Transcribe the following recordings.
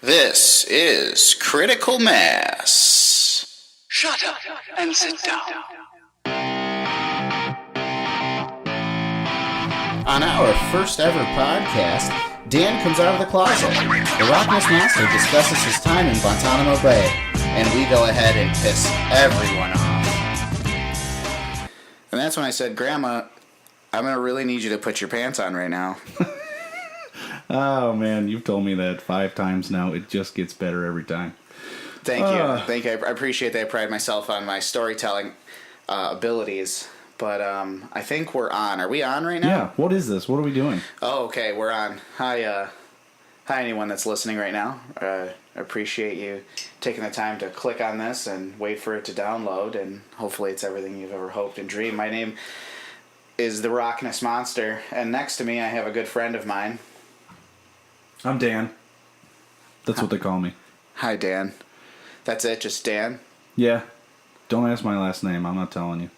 This is Critical Mass. Shut up and sit down. On our first ever podcast, Dan comes out of the closet. The Rocness Monster discusses his time in Guantanamo Bay, and we go ahead and piss everyone off. And that's when I said, Grandma, I'm going to really need you to put your pants on right now. Oh, man, you've told me that 5 times now. It just gets better every time. Thank you. Thank you. I appreciate that. I pride myself on my storytelling abilities. But I think we're on. Are we on right now? Yeah. What is this? What are we doing? Oh, okay. We're on. Hi, anyone that's listening right now. I appreciate you taking the time to click on this and wait for it to download. And hopefully it's everything you've ever hoped and dreamed. My name is the Rocness Monster. And next to me, I have a good friend of mine. I'm Dan. That's what they call me. Hi, Dan. That's it? Just Dan? Yeah. Don't ask my last name. I'm not telling you.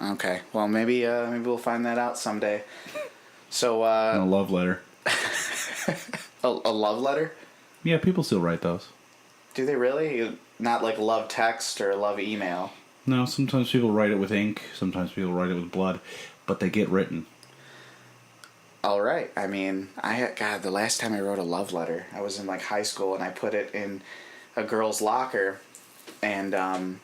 Okay. Well, maybe we'll find that out someday. So, A love letter. a love letter? Yeah, people still write those. Do they really? Not like love text or love email? No, sometimes people write it with ink. Sometimes people write it with blood. But they get written. All right. I mean, the last time I wrote a love letter, I was in like high school and I put it in a girl's locker, and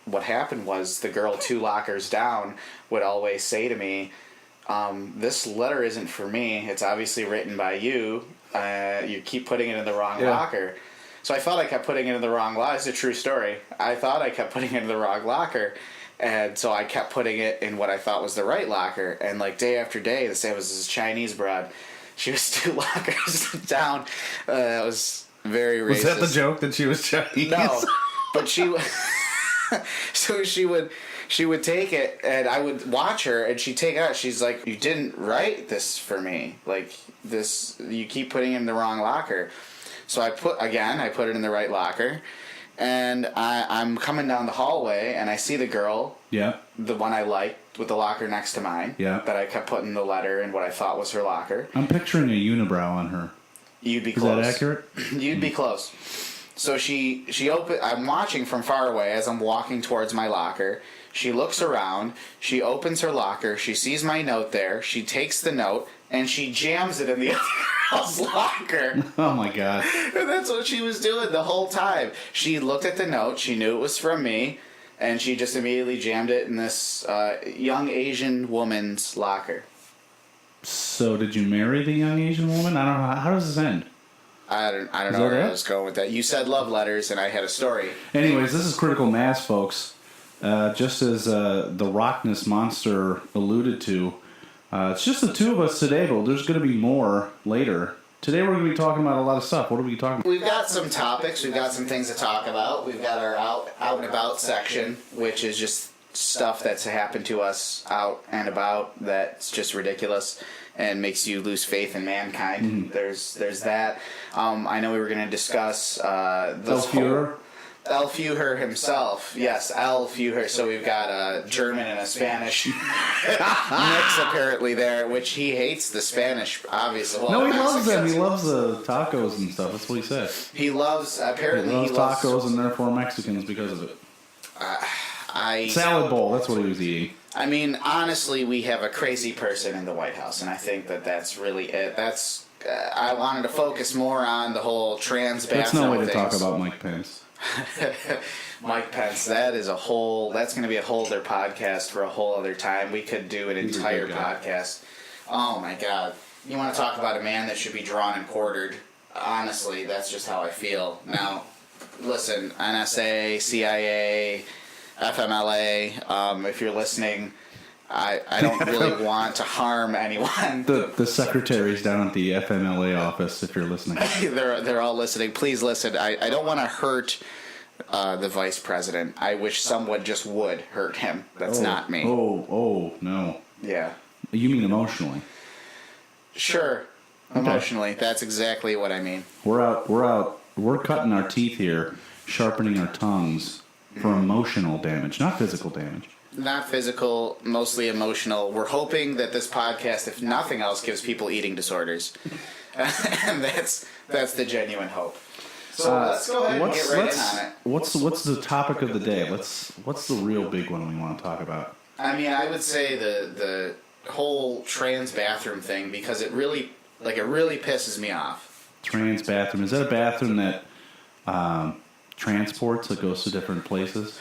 what happened was the girl 2 lockers down would always say to me, this letter isn't for me. It's obviously written by you. You keep putting it in the wrong locker. So I thought I kept putting it in the wrong locker. It's a true story. I thought I kept putting it in the wrong locker. And so I kept putting it in what I thought was the right locker. And like day after day, it was this Chinese broad. She was 2 lockers down. That was very racist. Was that the joke that she was Chinese? No, but she. So she would take it, and I would watch her, and she'd take it out. She's like, "You didn't write this for me. Like this, you keep putting it in the wrong locker." So I put it in the right locker. And I'm coming down the hallway, and I see the girl, the one I liked, with the locker next to mine, that I kept putting the letter in what I thought was her locker. I'm picturing a unibrow on her. You'd be close. Is that accurate? You'd be close. So she I'm watching from far away as I'm walking towards my locker. She looks around, she opens her locker, she sees my note there, she takes the note, and she jams it in the other girl's locker. Oh my God. And that's what she was doing the whole time. She looked at the note, she knew it was from me, and she just immediately jammed it in this young Asian woman's locker. So did you marry the young Asian woman? I don't know. How does this end? I don't know where I was going with that. You said love letters, and I had a story. Anyways, this is Critical Mass, folks. Just as the Rocness Monster alluded to, it's just the 2 of us today, but there's going to be more later. Today we're going to be talking about a lot of stuff. What are we talking about? We've got some topics. We've got some things to talk about. We've got our out and about section, which is just stuff that's happened to us out and about that's just ridiculous and makes you lose faith in mankind. Mm-hmm. There's that. I know we were going to discuss El Fuhrer himself. Yes, El Fuhrer. So we've got a German and a Spanish mix apparently there, which he hates the Spanish, obviously. Well, no, he loves them. He loves the tacos and stuff. That's what he said. He loves, apparently he loves tacos and therefore Mexicans because of it. Salad bowl, that's what he was eating. I mean, honestly, we have a crazy person in the White House, and I think that's really it. I wanted to focus more on the whole trans bathroom That's no way to things. Talk about Mike Pence. Mike Pence, that's going to be a whole other podcast for a whole other time. We could do an entire podcast. Oh my God. You want to talk about a man that should be drawn and quartered? Honestly, that's just how I feel. Now, listen, NSA, CIA, FMLA, if you're listening, I don't really want to harm anyone. The secretaries down at the FMLA office, if you're listening. They're all listening. Please listen. I don't want to hurt the vice president. I wish someone just would hurt him. That's not me. Oh, no. Yeah. You mean emotionally? Sure. Emotionally. Okay. That's exactly what I mean. We're out. We're cutting our teeth here, sharpening our tongues for emotional damage, not physical damage. not physical, mostly emotional. We're hoping that this podcast, if nothing else, gives people eating disorders. And that's the genuine hope. So let's go ahead and get right in on it. What's the topic of the day? What's the real big one we want to talk about? I mean, I would say the whole trans bathroom thing, because it really pisses me off. Trans bathroom. Is that a bathroom that transports, that goes to different places?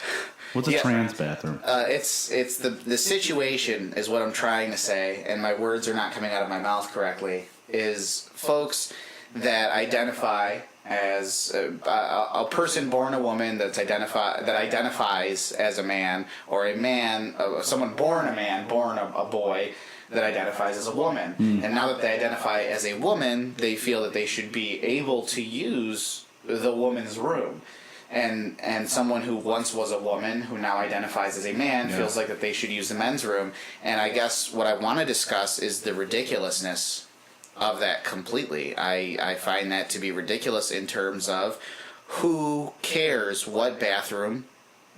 What's a trans bathroom? It's the situation is what I'm trying to say, and my words are not coming out of my mouth correctly, is folks that identify as a person born a woman that identifies as a man, or a man, someone born a man, born a boy that identifies as a woman. And now that they identify as a woman, they feel that they should be able to use the woman's room. And someone who once was a woman who now identifies as a man feels like that they should use the men's room. And I guess what I want to discuss is the ridiculousness of that completely. I find that to be ridiculous in terms of who cares what bathroom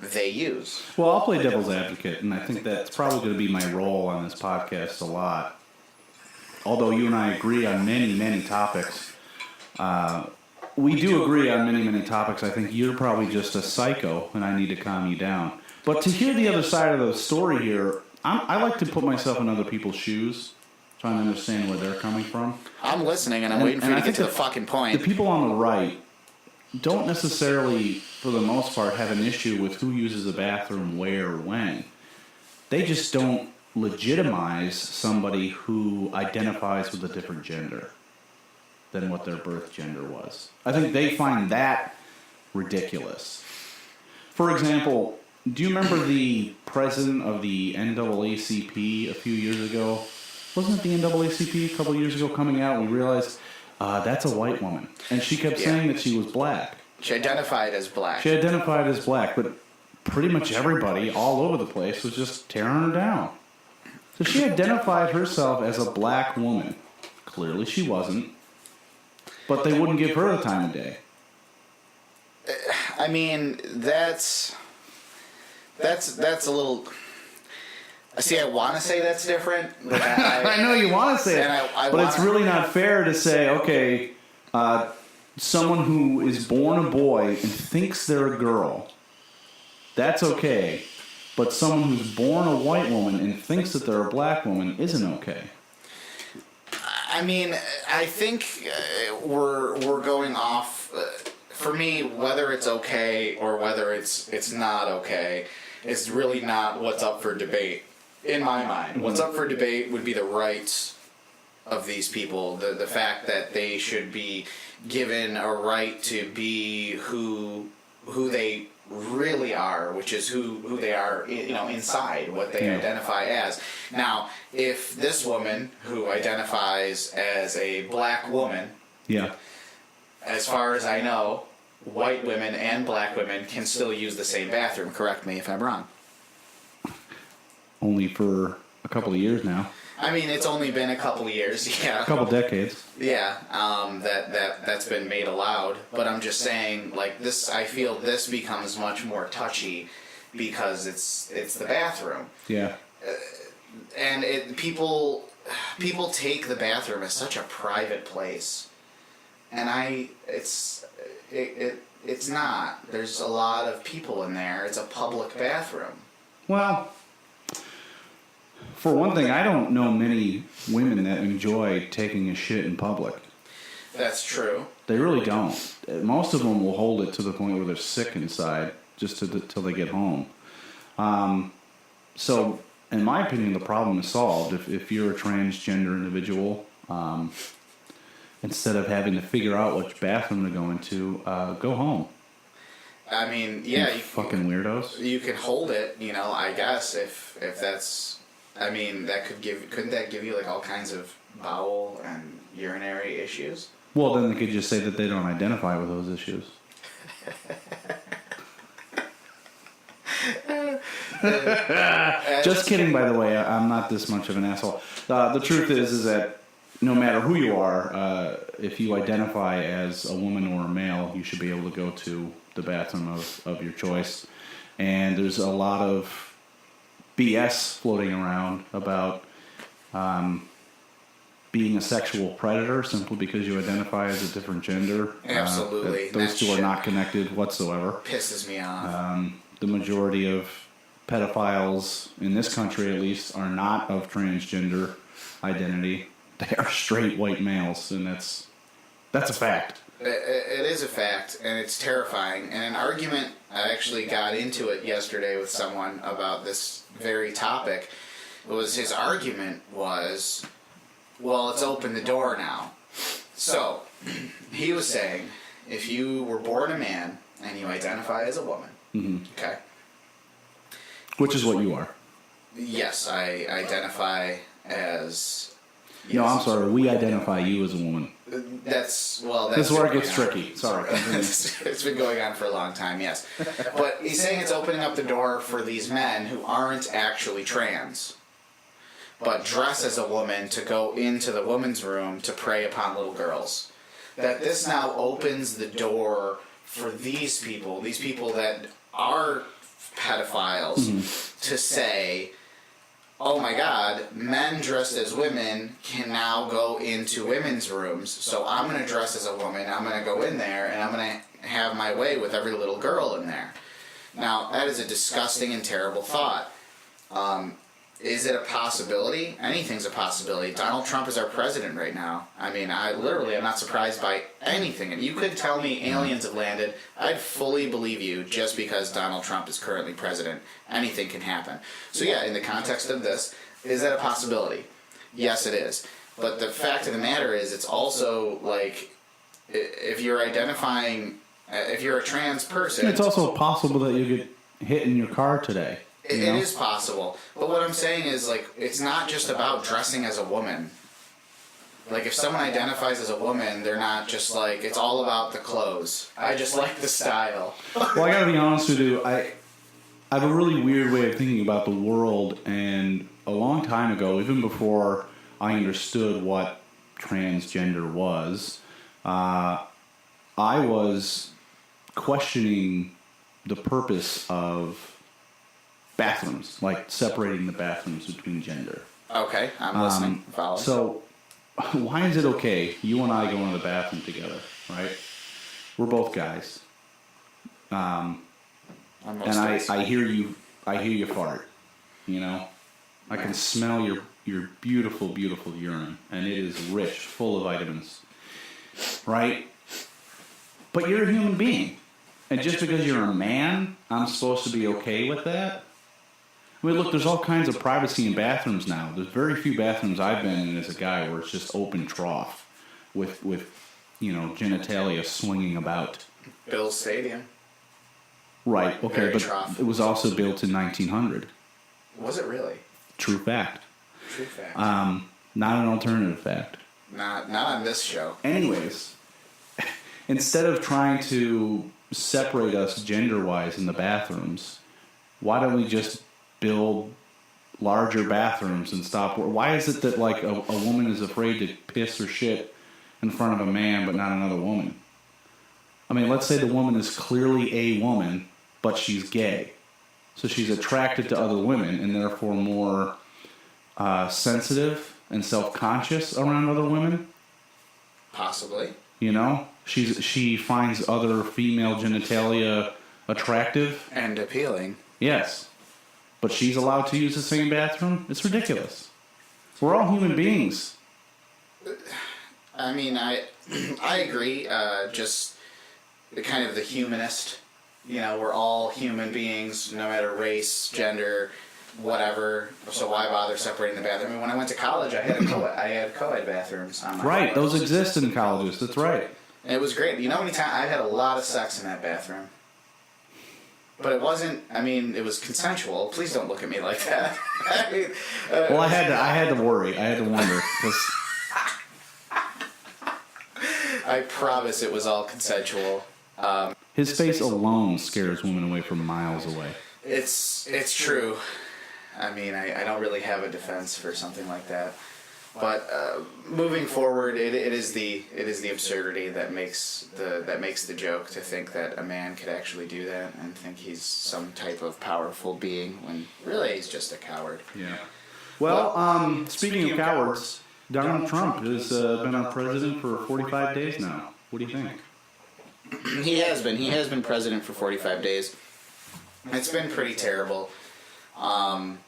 they use. Well, I'll play devil's advocate, and I think that's probably going to be my role on this podcast a lot. Although you and I agree on many, many topics, we do agree on many, many topics. I think you're probably just a psycho, and I need to calm you down. But to hear the other side of the story here, I like to put myself in other people's shoes, trying to understand where they're coming from. I'm listening, and I'm waiting for you to get to the fucking point. The people on the right don't necessarily, for the most part, have an issue with who uses the bathroom where or when. They just don't legitimize somebody who identifies with a different gender than what their birth gender was. I think they find that ridiculous. For example, do you remember the president of the NAACP a few years ago? Wasn't it the NAACP a couple of years ago coming out? And we realized that's a white woman. And she kept saying that she was black. She identified as black. But pretty much everybody all over the place was just tearing her down. So she identified herself as a black woman. Clearly she wasn't. But they wouldn't give her the time of day. I mean, that's a little... See, I want to say that's different. But I know you want to say it, but it's really not fair to say, okay, someone who is born a boy and thinks they're a girl, that's okay. But someone who's born a white woman and thinks that they're a black woman isn't okay. I mean, I think we're going off. For me, whether it's okay or whether it's not okay is really not what's up for debate. In my mind, what's up for debate would be the rights of these people, the fact that they should be given a right to be who they really are, which is who they are, inside, what they identify as. Now, if this woman who identifies as a black woman, as far as I know, white women and black women can still use the same bathroom. Correct me if I'm wrong. Only for a couple of years now. I mean, it's only been a couple of years, yeah. A couple decades. Yeah, that's been made allowed. But I'm just saying, like, this, I feel this becomes much more touchy because it's the bathroom. Yeah. And people take the bathroom as such a private place. And it's not. There's a lot of people in there. It's a public bathroom. Well, for one thing, I don't know many women that enjoy taking a shit in public. That's true. They really don't. Most of them will hold it to the point where they're sick inside just till they get home. So, in my opinion, the problem is solved. If you're a transgender individual, instead of having to figure out which bathroom to go into, go home. I mean, yeah. You fucking weirdos. You can hold it, I guess, if that's... I mean, couldn't that give you, like, all kinds of bowel and urinary issues? Well, then they could just say that they don't identify with those issues. Just kidding, by the way. I'm not this much of an asshole. The truth is that no matter who you are, if you identify as a woman or a male, you should be able to go to the bathroom of your choice. And there's a lot of BS floating around about being a sexual predator simply because you identify as a different gender. Absolutely. Those two are not connected whatsoever. Pisses me off. The majority of pedophiles, in this country at least, are not of transgender identity. They are straight white males, and that's a fact. It is a fact, and it's terrifying. And an argument, I actually got into it yesterday with someone about this very topic. His argument was, well, it's opened the door now. So, he was saying, if you were born a man and you identify as a woman, okay? Which is what you are. Yes, I identify as... Yes. No, I'm sorry. We identify you as a woman. That's this is where it gets tricky. Sorry. It's been going on for a long time, yes. But he's saying it's opening up the door for these men who aren't actually trans, but dress as a woman to go into the woman's room to prey upon little girls. That this now opens the door for these people that are pedophiles, to say, oh my God, men dressed as women can now go into women's rooms, so I'm going to dress as a woman, I'm going to go in there, and I'm going to have my way with every little girl in there. Now, that is a disgusting and terrible thought. Is it a possibility? Anything's a possibility. Donald Trump is our president right now. I mean, I'm not surprised by anything. And you could tell me aliens have landed, I'd fully believe you just because Donald Trump is currently president. Anything can happen. So yeah, in the context of this, is that a possibility? Yes, it is. But the fact of the matter is, it's also like, if you're a trans person... It's also possible that you get hit in your car today. It is possible. But what I'm saying is, like, it's not just about dressing as a woman. Like, if someone identifies as a woman, they're not just like, it's all about the clothes. I just like the style. Well, I gotta be honest with you, I have a really weird way of thinking about the world, and a long time ago, even before I understood what transgender was, I was questioning the purpose of bathrooms, like separating the bathrooms between gender. Okay, I'm listening. Follow. So, why is it okay you and I go into the bathroom together, right? We're both guys. And I hear you fart, you know? I can smell your beautiful, beautiful urine, and it is rich, full of vitamins, right? But you're a human being. And just because you're a man, I'm supposed to be okay with that? I mean, look, there's all kinds of privacy in bathrooms now. There's very few bathrooms I've been in as a guy where it's just open trough with genitalia swinging about. Bill's Stadium. Right, okay, Very but trough. it was also built in 1900. Was it really? True fact. True fact. Not an alternative fact. Not on this show. Anyways, instead of trying to separate us gender-wise in the bathrooms, why don't we just build larger bathrooms and stop? Why is it that like a woman is afraid to piss or shit in front of a man but not another woman? I mean, let's say the woman is clearly a woman, but she's gay. So she's attracted to other women and therefore more sensitive and self-conscious around other women. Possibly. You know? She finds other female genitalia attractive. And appealing. Yes. But she's allowed to use the same bathroom? It's ridiculous. We're all human beings. I mean, I agree. Just kind of the humanist. You know, we're all human beings, no matter race, gender, whatever. So why bother separating the bathroom? I mean, when I went to college, I had co-ed bathrooms on my Right, floors. those exist in colleges. That's right. And it was great. You know how many times I had a lot of sex in that bathroom? But it wasn't, I mean, it was consensual. Please don't look at me like that. I mean, Well, I had to worry. I had to wonder. 'Cause I promise it was all consensual. his face alone scares women away from miles away. It's true. I mean, I don't really have a defense for something like that. But moving forward, it is the absurdity that makes the joke to think that a man could actually do that and think he's some type of powerful being when really he's just a coward. Yeah. Well, speaking of cowards, Donald Trump has been our president for 45 days now. What do you think? He has been. He has been president for 45 days. It's been pretty terrible. Been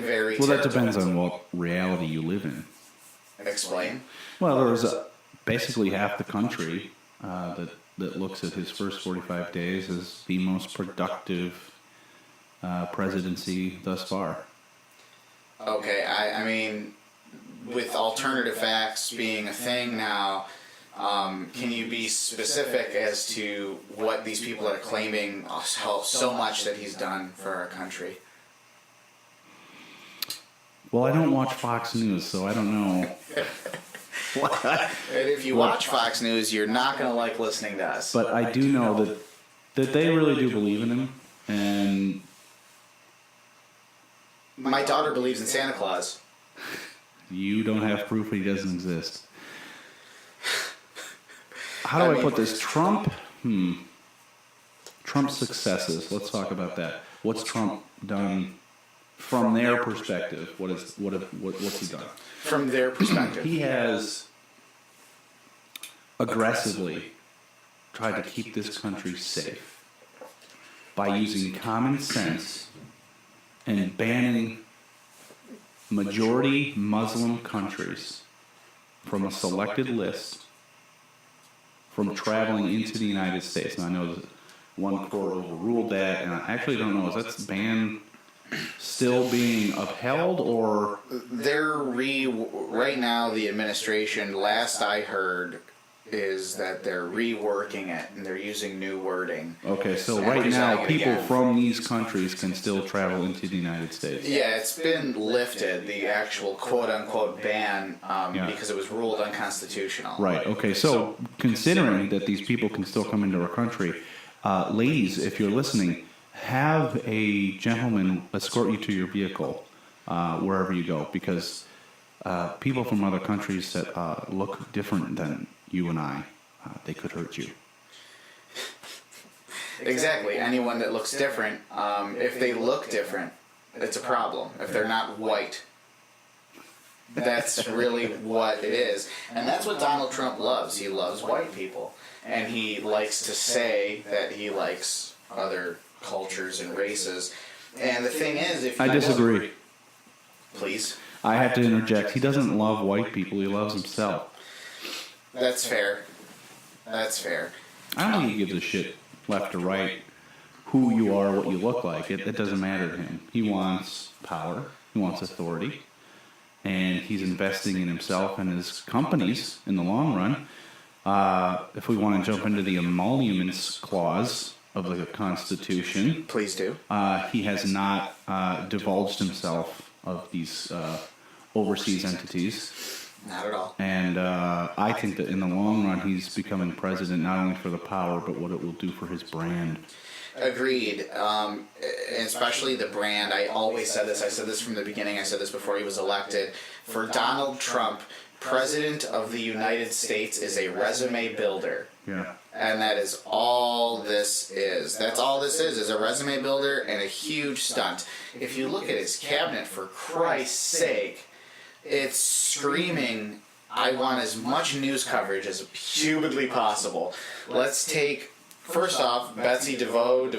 very well, terrible. that depends on what reality you live in. Explain. Well, there's basically half the country that looks at his first 45 days as the most productive presidency thus far. Okay, I mean, with alternative facts being a thing now, can you be specific as to what these people are claiming so much that he's done for our country? Well, I don't watch Fox News, so I don't know. And if you watch Fox News, you're not going to like listening to us. But I do know that they really do believe in him, and my daughter believes in Santa Claus. You don't have proof that he doesn't exist. How do I put this? Trump's successes. Let's talk about that. What's Trump done from their perspective? What's he done? From their perspective, He has aggressively tried to keep this country safe by using common sense and banning majority Muslim countries from a selected list from traveling into the United States. And I know that one court overruled that, and I actually don't know, is that ban still being upheld, or they're right now the administration, last I heard, is that they're reworking it and they're using new wording. okay, so right now people from these countries can still travel into the United States. Yeah, it's been lifted, the actual quote-unquote ban, because it was ruled unconstitutional. Right, okay, so considering that these people can still come into our country, ladies, if you're listening, have a gentleman escort you to your vehicle wherever you go, because people from other countries that look different than you and I, they could hurt you. Exactly. Anyone that looks different, if they look different, it's a problem. If they're not white, that's really what it is. And that's what Donald Trump loves. He loves white people. And he likes to say that he likes other cultures and races. And the thing is, if I disagree. Please. I have to interject. He doesn't love white people. He loves himself. That's fair. That's fair. I don't think he gives a shit left or right who you are, what you look like. It doesn't matter to him. He wants power. He wants authority. And he's investing in himself and his companies in the long run. If we want to jump into the emoluments clause of the Constitution, Please do. he has not divulged himself of these overseas entities. Not at all. And I think that in the long run, he's becoming president not only for the power, but what it will do for his brand. Agreed. And especially the brand. I always said this. I said this from the beginning. I said this before he was elected. For Donald Trump, President of the United States is a resume builder. Yeah. And that is all this is. That's all this is a resume builder and a huge stunt. If you look at his cabinet, for Christ's sake, it's screaming, I want as much news coverage as humanly possible. Let's take, first off, Betsy DeVos,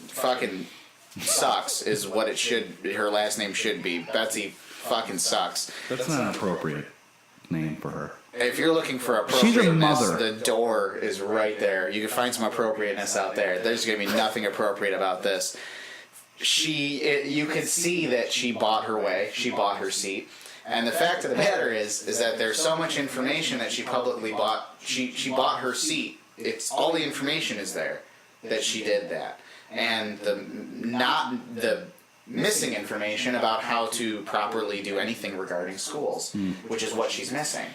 fucking sucks is what it should, her last name should be. Betsy fucking sucks. That's not an appropriate name for her. If you're looking for appropriateness, She's a mother. The door is right there. You can find some appropriateness out there. There's going to be nothing appropriate about this. You can see that she bought her way. She bought her seat. And the fact of the matter is that there's so much information that she publicly bought. She bought her seat. It's all the information is there that she did that. And the missing information about how to properly do anything regarding schools, which is what she's missing.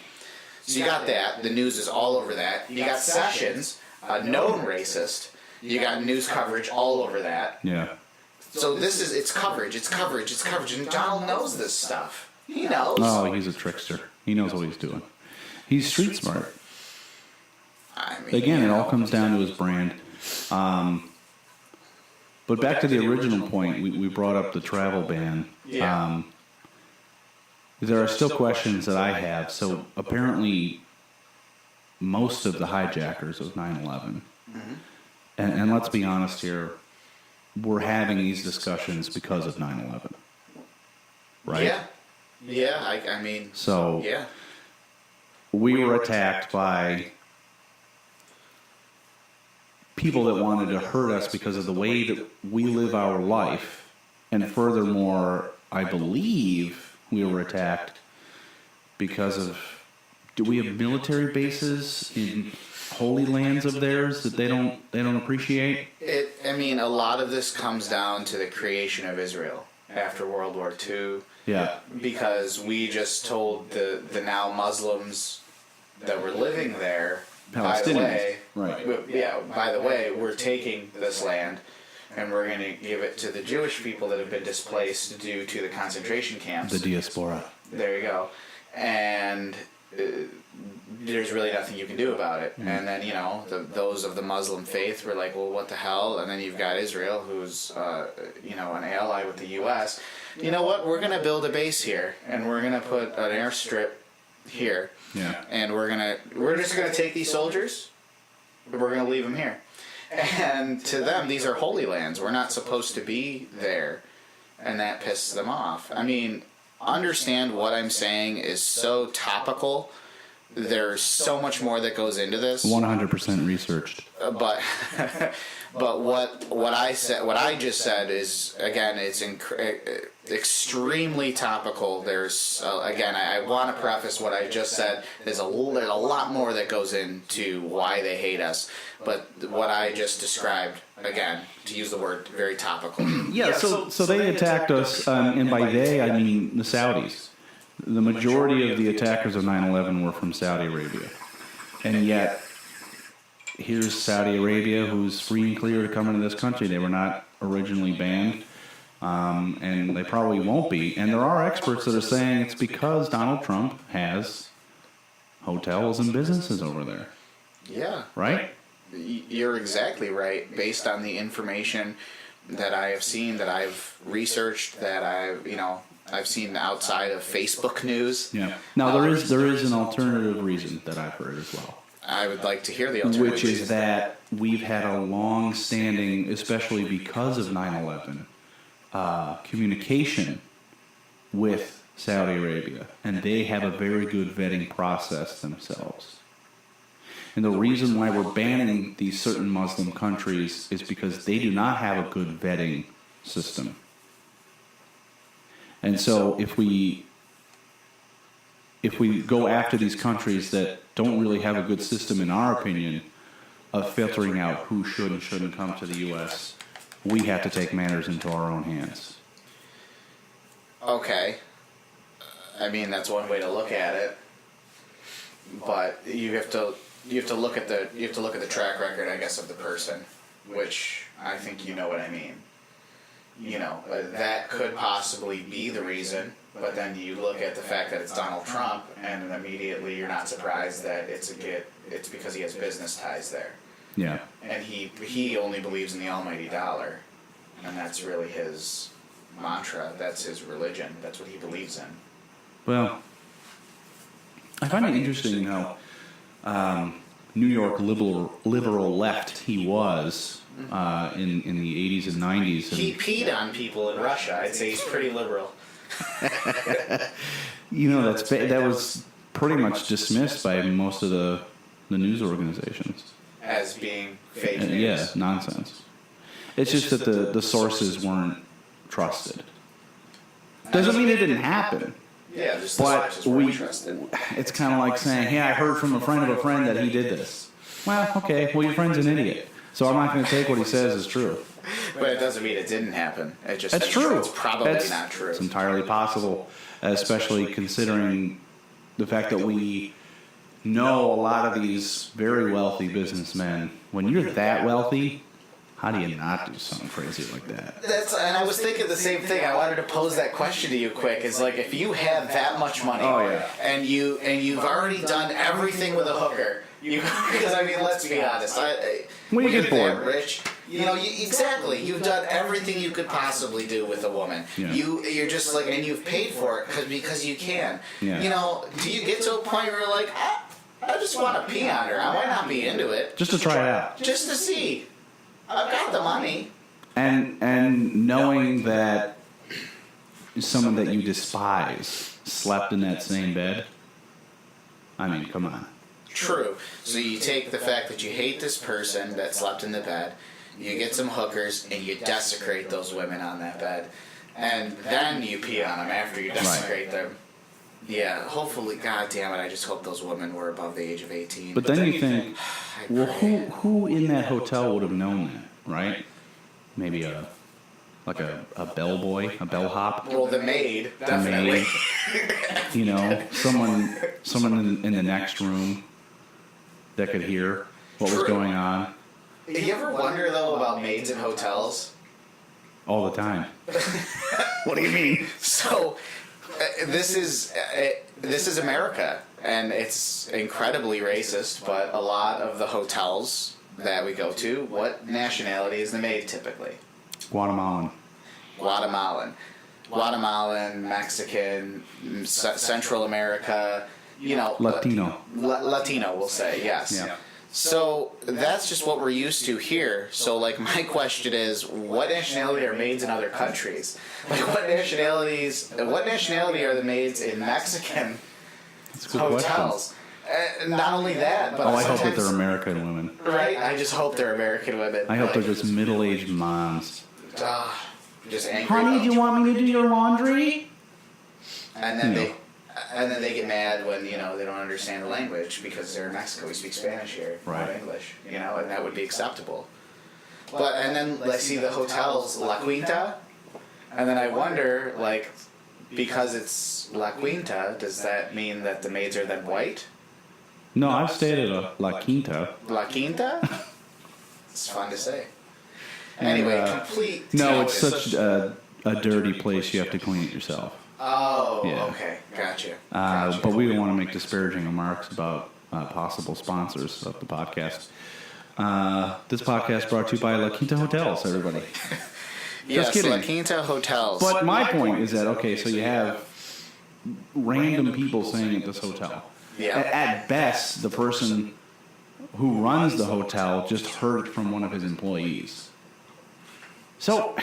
So you got that. The news is all over that. You got Sessions, a known racist. You got news coverage all over that. Yeah. So it's coverage, and Donald knows this stuff. He knows. Oh, he's a trickster. He knows what he's doing. He's street smart. I mean, Again, it all comes down to his brand. But back to the original point, we brought up the travel ban. Yeah. There are still questions that I have. So apparently, most of the hijackers of 9/11, and let's be honest here, we're having these discussions because of 9/11, right? Yeah. Yeah. I mean. So Yeah. we were attacked by people that wanted to hurt us because of the way that we live our life. And furthermore, I believe we were attacked because of, do we have military bases in holy lands of theirs that they don't appreciate? I mean, a lot of this comes down to the creation of Israel after World War II. Yeah. Because we just told the now Muslims that were living there, by the way, Right. by the way, we're taking this land and we're going to give it to the Jewish people that have been displaced due to the concentration camps. The diaspora. There you go. And there's really nothing you can do about it. And then, those of the Muslim faith were like, well, what the hell? And then you've got Israel, who's, an ally with the U.S. You know what? We're going to build a base here, and we're going to put an airstrip here. Yeah. And we're just going to take these soldiers, and we're going to leave them here. And to them, these are holy lands. We're not supposed to be there. And that pisses them off. I mean, understand what I'm saying is so topical. There's so much more that goes into this. 100% researched. But what I just said is, again, it's extremely topical. There's again, I want to preface what I just said. There's a lot more that goes into why they hate us. But what I just described, again, to use the word, very topical. Yeah, so they attacked us, and by they, I mean the Saudis. The majority of the attackers of 9/11 were from Saudi Arabia. And yet, here's Saudi Arabia, who's free and clear to come into this country. They were not originally banned, and they probably won't be. And there are experts that are saying it's because Donald Trump has hotels and businesses over there. Yeah. Right? You're exactly right. Based on the information that I have seen, that I've researched, that I've seen outside of Facebook news. Yeah. Now there is an alternative reason that I've heard as well. I would like to hear the alternative. Which is that we've had a long-standing, especially because of 9/11, communication with Saudi Arabia, and they have a very good vetting process themselves. And the reason why we're banning these certain Muslim countries is because they do not have a good vetting system. And so if we go after these countries that don't really have a good system, in our opinion, of filtering out who should and shouldn't come to the U.S., we have to take matters into our own hands. Okay. I mean, that's one way to look at it. But you have to look at the track record, I guess, of the person, which I think you know what I mean. That could possibly be the reason, but then you look at the fact that it's Donald Trump, and immediately you're not surprised that it's because he has business ties there. Yeah. And he only believes in the almighty dollar, and that's really his mantra. That's his religion. That's what he believes in. Well, I find it interesting how New York liberal left he was in the 80s and 90s. He peed on people in Russia. I'd say he's pretty liberal. That was pretty much dismissed by most of the news organizations as being fake news. Yeah, nonsense. It's just that the sources weren't trusted. Doesn't mean it didn't happen. Yeah, just the sources weren't trusted. It's kind of like saying, hey, I heard from a friend of a friend that he did this. Well, okay, well, your friend's an idiot. So I'm not going to take what he says as true. But it doesn't mean it didn't happen. That's true. It's probably not true. It's entirely possible, especially considering the fact that we know a lot of these very wealthy businessmen. When you're that wealthy, How do you not do something crazy like that? And I was thinking the same thing. I wanted to pose that question to you quick. Is like, if you have that much money, and you've already done everything with a hooker, because I mean, let's be honest. When you get bored, rich, exactly. You've done everything you could possibly do with a woman. Yeah. You're just like, and you've paid for it because you can. Yeah. Do you get to a point where you're like, I just want to pee on her. I might not be into it. Just to try it out. Just to see. I've got the money. And knowing that someone that you despise slept in that same bed. I mean, come on. True. So you take the fact that you hate this person that slept in the bed, you get some hookers, and you desecrate those women on that bed. And then you pee on them after you desecrate them. Yeah, hopefully, God damn it, I just hope those women were above the age of 18. But then you think, well, who in that hotel would have known that, right? Maybe a bellboy, a bellhop. Well, the maid, definitely. The maid, someone in the next room that could hear what was going on. You ever wonder, though, about maids in hotels? All the time. What do you mean? So, this is America, and it's incredibly racist, but a lot of the hotels that we go to, what nationality is the maid typically? Guatemalan, Mexican, Central America, Latino. Latino, we'll say, yes. Yeah. So that's just what we're used to here. So, like, my question is, what nationality are maids in other countries? Like, what nationality are the maids in Mexican hotels? Not only that, but I hope that they're American women. Right? I just hope they're American women. I hope they're just middle-aged moms. Just angry. Honey, do you want me to do your laundry? And then they get mad when they don't understand the language because they're in Mexico. We speak Spanish here, not English. And that would be acceptable. And then I see the hotels La Quinta, and then I wonder, like, because it's La Quinta, does that mean that the maids are then white? No, I've stayed at a La Quinta. La Quinta? It's fun to say. Anyway, complete. No, it's such a dirty place. You have to clean it yourself. Oh, yeah. Okay, gotcha. But we don't want to make disparaging remarks about possible sponsors of the podcast. This podcast brought to you by La Quinta Hotels, everybody. Yes, Just kidding. La Quinta Hotels. But my point is that, okay, so you have random people staying at this hotel. Yeah. At best, the person who runs the hotel just heard it from one of his employees. So,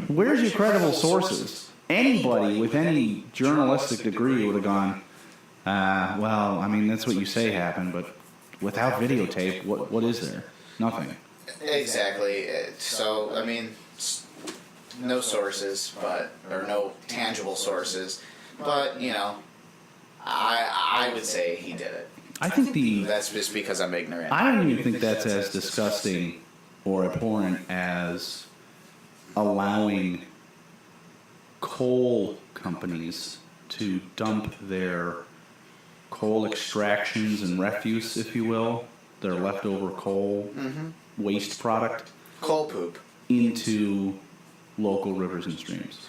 where's your credible sources? Anybody with any journalistic degree would have gone, well, I mean, that's what you say happened, but without videotape, what is there? Nothing. Exactly. So, I mean, no sources, or no tangible sources, but, I would say he did it. I think that's just because I'm ignorant. I don't even think that's as disgusting or abhorrent as allowing coal companies to dump their coal extractions and refuse, if you will, their leftover coal waste product, coal poop, into local rivers and streams.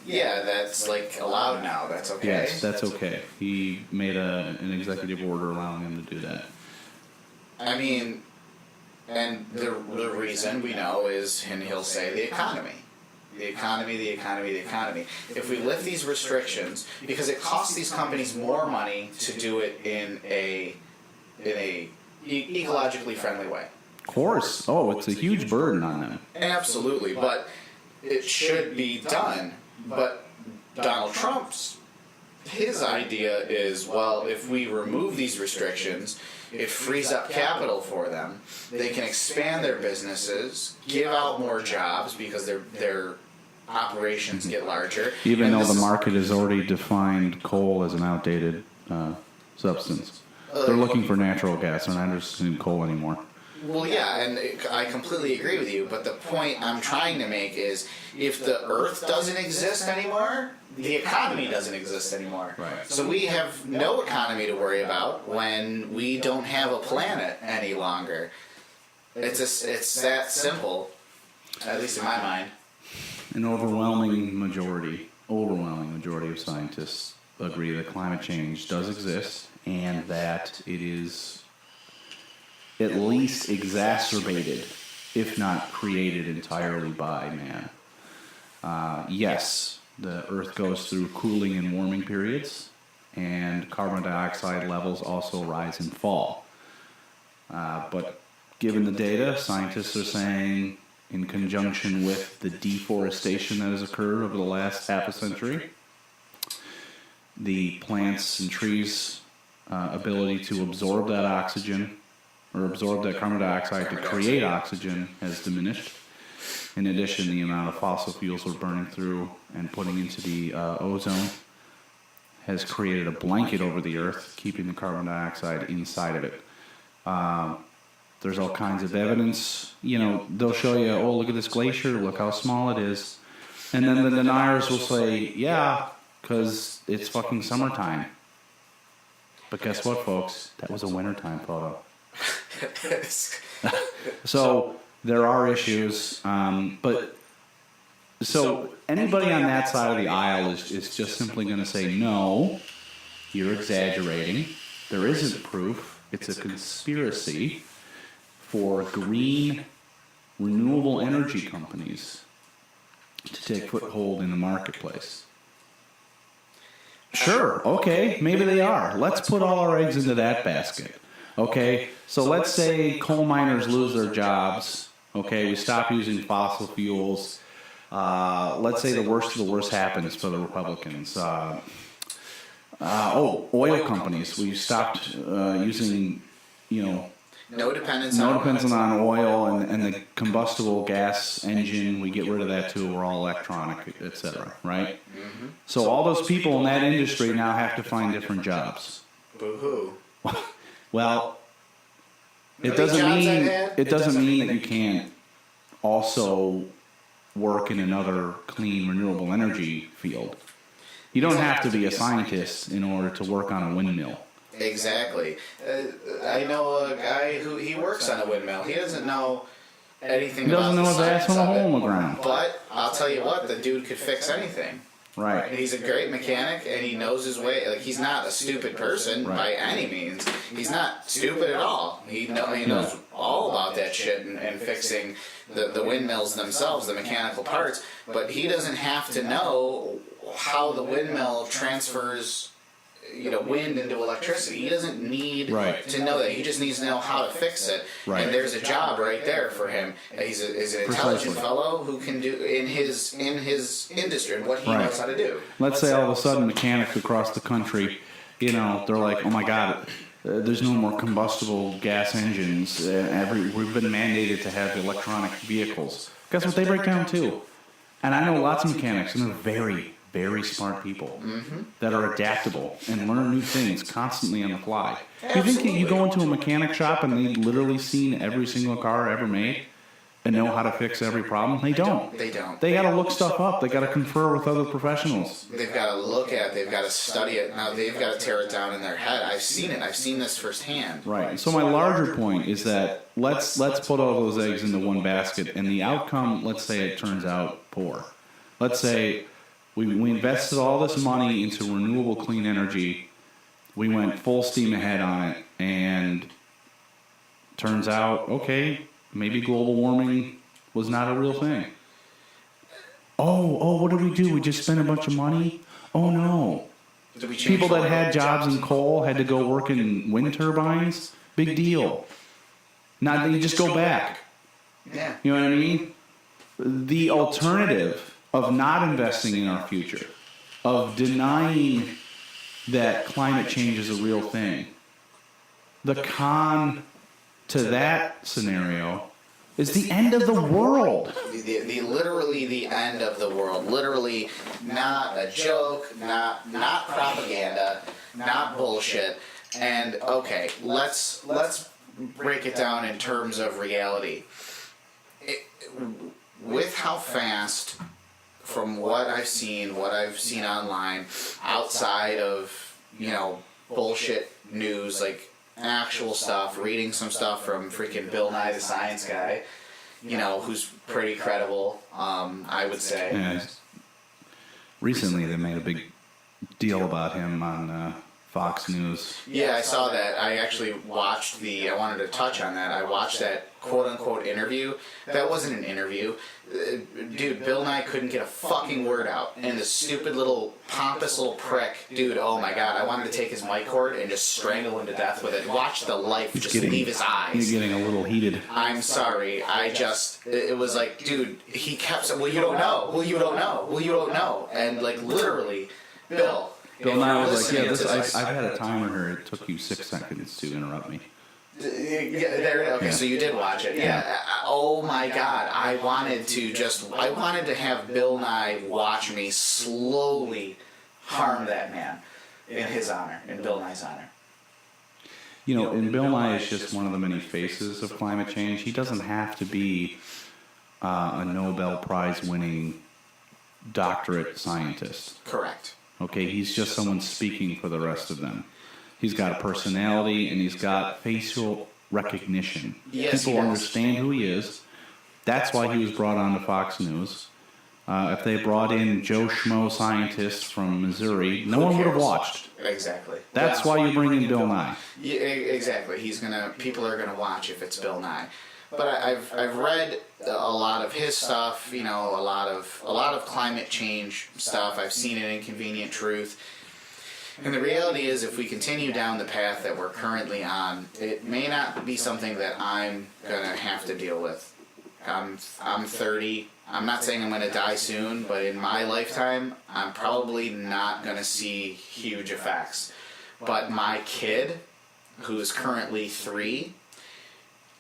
Yeah, that's like allowed now. That's okay. Yes, that's okay. He made an executive order allowing him to do that. I mean, and the reason we know is, and he'll say, the economy. The economy. If we lift these restrictions, because it costs these companies more money to do it in a ecologically friendly way. Of course. Oh, it's a huge burden on them. Absolutely, but it should be done. But Donald Trump's, his idea is, well, if we remove these restrictions, it frees up capital for them. They can expand their businesses, give out more jobs because their operations get larger. Even though the market has already defined coal as an outdated substance. They're looking for natural gas. They're not interested in coal anymore. Well, yeah, and I completely agree with you, but the point I'm trying to make is, if the Earth doesn't exist anymore, the economy doesn't exist anymore. Right. So we have no economy to worry about when we don't have a planet any longer. It's that simple, at least in my mind. An overwhelming majority of scientists agree that climate change does exist and that it is at least exacerbated, if not created entirely by man. Yes, the Earth goes through cooling and warming periods, and carbon dioxide levels also rise and fall. But given the data, scientists are saying, in conjunction with the deforestation that has occurred over the last half a century, the plants and trees' ability to absorb that oxygen, or absorb that carbon dioxide to create oxygen, has diminished. In addition, the amount of fossil fuels we're burning through and putting into the ozone has created a blanket over the Earth, keeping the carbon dioxide inside of it. There's all kinds of evidence. They'll show you, oh, look at this glacier, look how small it is. And then the deniers will say, yeah, because it's fucking summertime. But guess what, folks? That was a wintertime photo. So there are issues. So anybody on that side of the aisle is just simply going to say, no, you're exaggerating. There isn't proof. It's a conspiracy for green, renewable energy companies to take foothold in the marketplace. Sure, okay, maybe they are. Let's put all our eggs into that basket. Okay, so let's say coal miners lose their jobs. Okay, we stop using fossil fuels. Let's say the worst of the worst happens for the Republicans. Oil companies. We stopped using, no dependence on oil and the combustible gas engine. We get rid of that too. We're all electronic, etc. Right? Mm-hmm. So all those people in that industry now have to find different jobs. Boo-hoo. Well, it doesn't mean that you can't also work in another clean, renewable energy field. You don't have to be a scientist in order to work on a windmill. Exactly. I know a guy who he works on a windmill. He doesn't know anything about the science of it. He doesn't know his ass from a hole in the ground. But I'll tell you what, the dude could fix anything. Right. And he's a great mechanic, and he knows his way. Like, he's not a stupid person by any means. He's not stupid at all. He knows all about that shit and fixing the windmills themselves, the mechanical parts. But he doesn't have to know how the windmill transfers, wind into electricity. He doesn't need to know that. He just needs to know how to fix it. Right. And there's a job right there for him. He's an intelligent fellow who can do in his industry and what he knows how to do. Let's say all of a sudden mechanics across the country, they're like, oh my God, there's no more combustible gas engines. We've been mandated to have electronic vehicles. Guess what they break down too? And I know lots of mechanics, and they're very, very smart people that are adaptable and learn new things constantly on the fly. You think you go into a mechanic shop and they've literally seen every single car ever made and know how to fix every problem? They don't. They don't. They got to look stuff up. They got to confer with other professionals. They've got to look at it. They've got to study it. Now they've got to tear it down in their head. I've seen it. I've seen this firsthand. Right. So my larger point is that let's put all those eggs into one basket, and the outcome, let's say it turns out poor. Let's say we invested all this money into renewable clean energy. We went full steam ahead on it, and turns out, okay, maybe global warming was not a real thing. Oh, what did we do? We just spent a bunch of money? Oh, no. People that had jobs in coal had to go work in wind turbines? Big deal. Now you just go back. Yeah. You know what I mean? The alternative of not investing in our future, of denying that climate change is a real thing, the con to that scenario is the end of the world. Literally the end of the world. Literally not a joke, not propaganda, not bullshit. And okay, let's break it down in terms of reality. With how fast, from what I've seen online, outside of bullshit news like actual stuff, reading some stuff from freaking Bill Nye the Science Guy, you know, who's pretty credible, I would say. Yeah, recently they made a big deal about him on Fox News. Yeah, I saw that. I actually watched I wanted to touch on that. I watched that quote-unquote interview. That wasn't an interview. Dude, Bill Nye couldn't get a fucking word out. And the stupid little, pompous little prick, dude, oh my god, I wanted to take his mic cord and just strangle him to death with it. Watch the life just leave his eyes. He's getting a little heated. I'm sorry. It was like, dude, he kept saying, well, you don't know. Well, you don't know. Well, you don't know. And, like, literally, Bill Nye was like, I've had a timer here. It took you 6 seconds to interrupt me. Okay, so you did watch it. Yeah. Oh my god. I wanted to have Bill Nye watch me slowly harm that man in his honor, in Bill Nye's honor. You know, and Bill Nye is just one of the many faces of climate change. He doesn't have to be a Nobel Prize winning doctorate scientist. Correct. Okay, he's just someone speaking for the rest of them. He's got a personality and he's got facial recognition. Yes, people understand who he is. That's why he was brought on to Fox News. If they brought in Joe Schmo scientists from Missouri, no one would have watched. Exactly. That's why you bring in Bill Nye. Yeah, exactly. People are gonna watch if it's Bill Nye. But I've read a lot of his stuff, you know, a lot of climate change stuff. I've seen it in Inconvenient Truth. And the reality is, if we continue down the path that we're currently on, it may not be something that I'm gonna have to deal with. I'm 30. I'm not saying I'm gonna die soon, but in my lifetime, I'm probably not gonna see huge effects. But my kid, who is currently 3,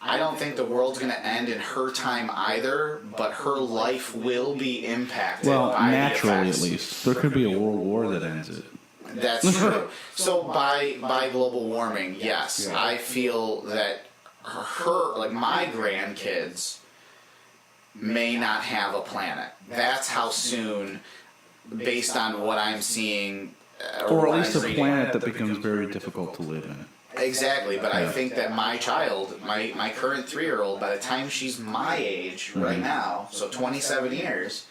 I don't think the world's going to end in her time either, but her life will be impacted by naturally the effects. at least. There could be a world war that ends it. That's true. So by global warming, yes, yeah. I feel that my grandkids may not have a planet. That's how soon, based on what I'm seeing. Or at least a planet that becomes very difficult to live in. Exactly, but I think that my child, my current 3-year-old, by the time she's my age right now, so 27 years,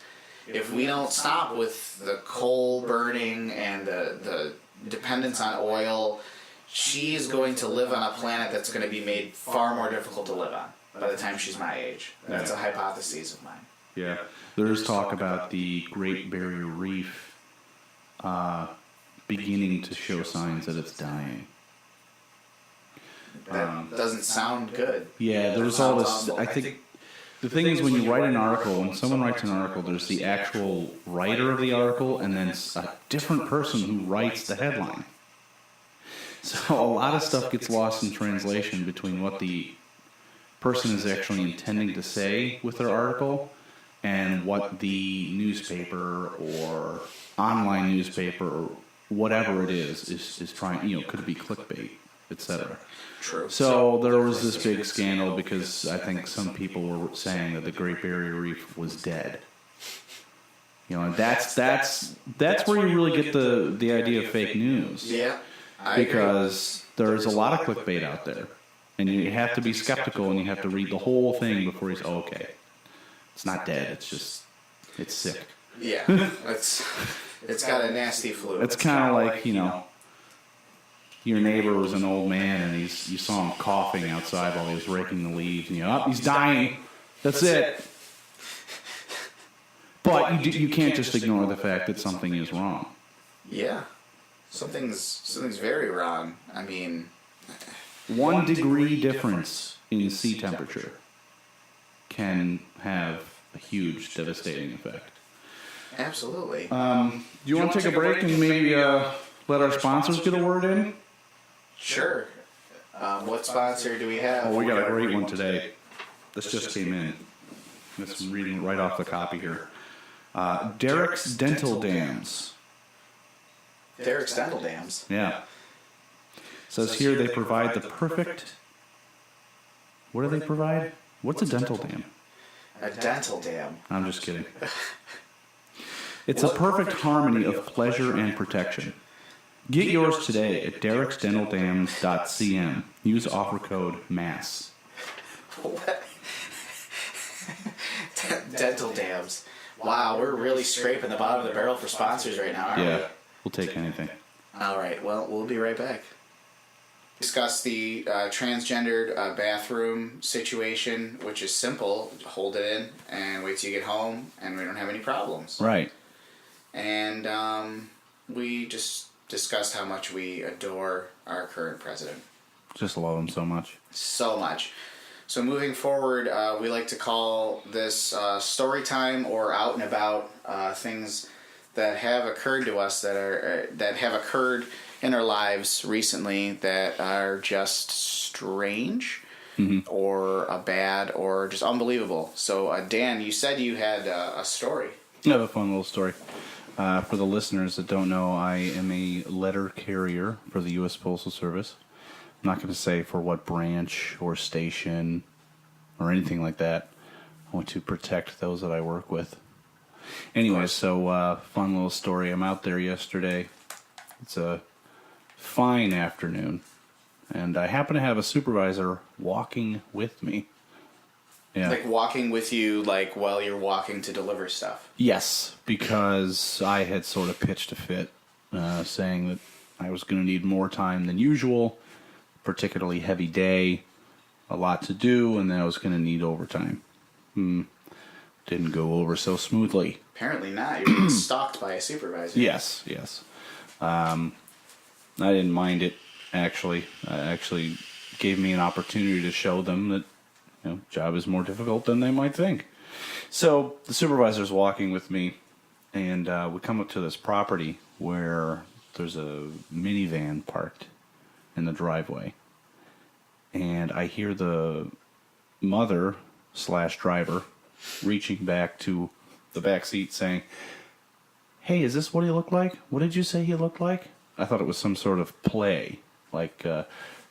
if we don't stop with the coal burning and the dependence on oil, she's going to live on a planet that's going to be made far more difficult to live on by the time she's my age. That's a hypothesis of mine. Yeah, there's talk about the Great Barrier Reef beginning to show signs that it's dying. That doesn't sound good. Yeah, there's all this. I think the thing is, when you write an article, when someone writes an article, there's the actual writer of the article, and then a different person who writes the headline. So a lot of stuff gets lost in translation between what the person is actually intending to say with their article and what the newspaper or online newspaper or whatever it is trying. You know, could it be clickbait, etc. True. So there was this big scandal because I think some people were saying that the Great Barrier Reef was dead. You know, and that's where you really get the idea of fake news. Yeah. Because there's a lot of clickbait out there, and you have to be skeptical and you have to read the whole thing before you say, oh, okay, it's not dead. It's sick. Yeah. It's got a nasty flu. It's kind of like, you know, your neighbor was an old man and you saw him coughing outside while he was raking the leaves, and he's dying. That's it. But you can't just ignore the fact that something is wrong. Yeah. Something's very wrong. I mean, 1 degree difference in sea temperature can have a huge devastating effect. Absolutely. Do you want to take a break and maybe let our sponsors get a word in? Sure. What sponsor do we have? Oh, we got a great one today. This just came in. I'm reading right off the copy here. Derek's Dental Dams. Derek's Dental Dams? Yeah. Says here they provide the perfect... What do they provide? What's a dental dam? A dental dam. I'm just kidding. It's a perfect harmony of pleasure and protection. Get yours today at derricksdentaldams.cm. Use offer code MASS. What? Dental dams. Wow, we're really scraping the bottom of the barrel for sponsors right now, aren't we? Yeah, we'll take anything. All right, well, we'll be right back. Discuss the transgendered bathroom situation, which is simple. Hold it in and wait till you get home, and we don't have any problems. Right. And we just discussed how much we adore our current president. Just love him so much. So much. So moving forward, we like to call this story time or out and about things that have occurred to us that have occurred in our lives recently that are just strange or bad or just unbelievable. So Dan, you said you had a story. I have a fun little story. For the listeners that don't know, I am a letter carrier for the U.S. Postal Service. I'm not going to say for what branch or station or anything like that. I want to protect those that I work with. Anyway, so fun little story. I'm out there yesterday. It's a fine afternoon, and I happen to have a supervisor walking with me. Yeah. Like walking with you, like while you're walking to deliver stuff. Yes, because I had sort of pitched a fit, saying that I was going to need more time than usual, particularly heavy day, a lot to do, and then I was going to need overtime. Didn't go over so smoothly. Apparently not. You're being stalked by a supervisor. Yes. I didn't mind it, actually. Actually gave me an opportunity to show them that job is more difficult than they might think. So the supervisor's walking with me, and we come up to this property where there's a minivan parked in the driveway. And I hear the mother/driver reaching back to the back seat saying, "Hey, is this what he looked like? What did you say he looked like?" I thought it was some sort of play, like,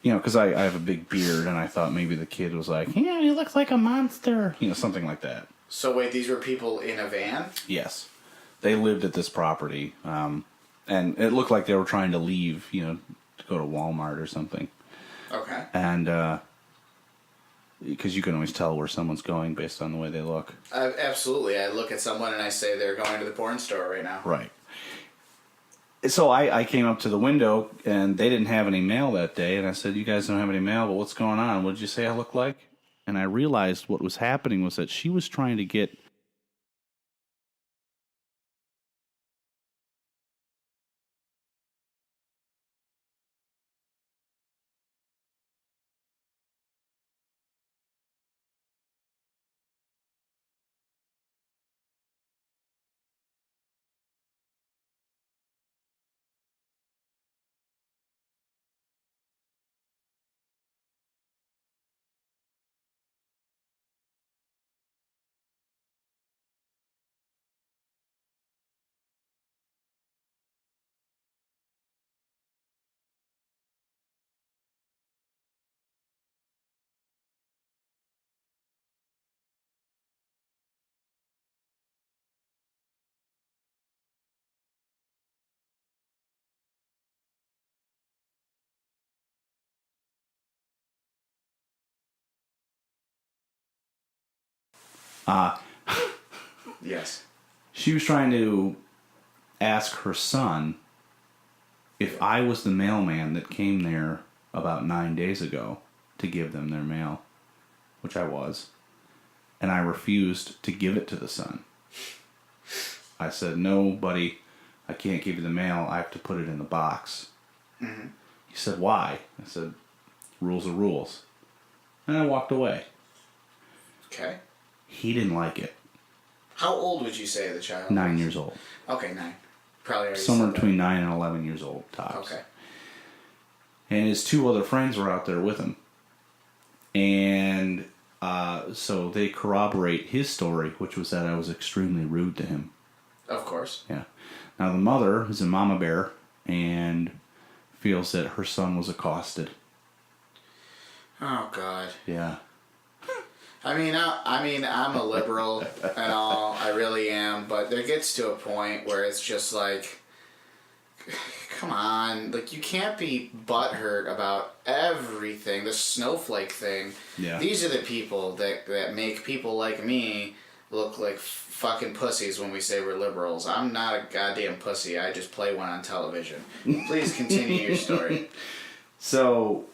because I have a big beard, and I thought maybe the kid was like, "Yeah, he looks like a monster," something like that. So wait, these were people in a van? Yes. They lived at this property, and it looked like they were trying to leave, to go to Walmart or something. Okay. And, because you can always tell where someone's going based on the way they look. Absolutely. I look at someone and I say they're going to the porn store right now. Right. So I came up to the window, and they didn't have any mail that day, and I said, "You guys don't have any mail, but what's going on? What did you say I look like?" And I realized what was happening was that she was trying to get Yes. She was trying to ask her son if I was the mailman that came there about 9 days ago to give them their mail, which I was, and I refused to give it to the son. I said, "No, buddy, I can't give you the mail. I have to put it in the box." Mm-hmm. He said, "Why?" I said, "Rules are rules." And I walked away. Okay. He didn't like it. How old would you say the child 9 was? years old. Okay, 9. Probably already Somewhere said between 9 and 11 years old, tops. Okay. And his two other friends were out there with him. And so they corroborate his story, which was that I was extremely rude to him. Of course. Yeah. Now, the mother is a mama bear and feels that her son was accosted. Oh, God. Yeah. I mean, I'm a liberal and all. I really am. But there gets to a point where it's just like, come on. Like, you can't be butthurt about everything. The snowflake thing. Yeah. These are the people that make people like me look like fucking pussies when we say we're liberals. I'm not a goddamn pussy. I just play one on television. Please continue your story. So,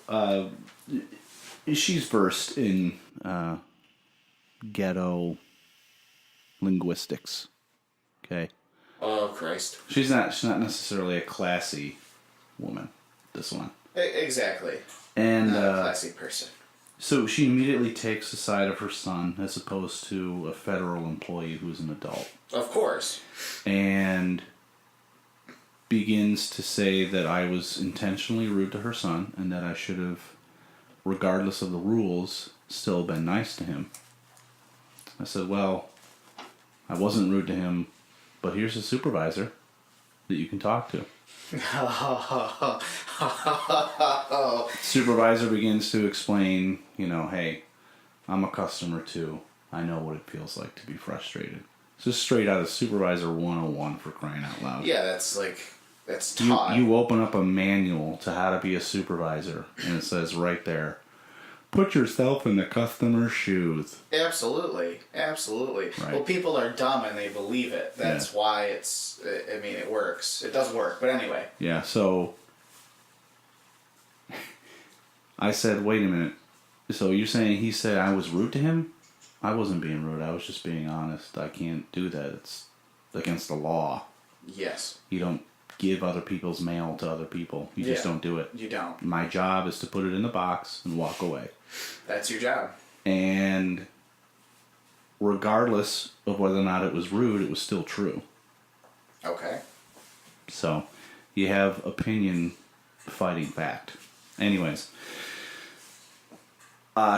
she's versed in ghetto linguistics. Okay? Oh, Christ. She's not necessarily a classy woman, this one. Exactly. And not a classy person. so she immediately takes the side of her son as opposed to a federal employee who's an adult. Of course. And begins to say that I was intentionally rude to her son and that I should have, regardless of the rules, still been nice to him. I said, well, I wasn't rude to him, but here's a supervisor that you can talk to. Supervisor begins to explain, hey, I'm a customer too. I know what it feels like to be frustrated. It's just straight out of Supervisor 101 for crying out loud. Yeah, that's taught. You open up a manual to how to be a supervisor, and it says right there, put yourself in the customer's shoes. Absolutely. Right. Well, people are dumb and they believe it. That's why it works. It does work, but anyway. Yeah, so I said, wait a minute. So you're saying he said I was rude to him? I wasn't being rude. I was just being honest. I can't do that. It's against the law. Yes. You don't give other people's mail to other people. You just don't do it. You don't. My job is to put it in the box and walk away. That's your job. And regardless of whether or not it was rude, it was still true. Okay. So you have opinion fighting fact. Anyways,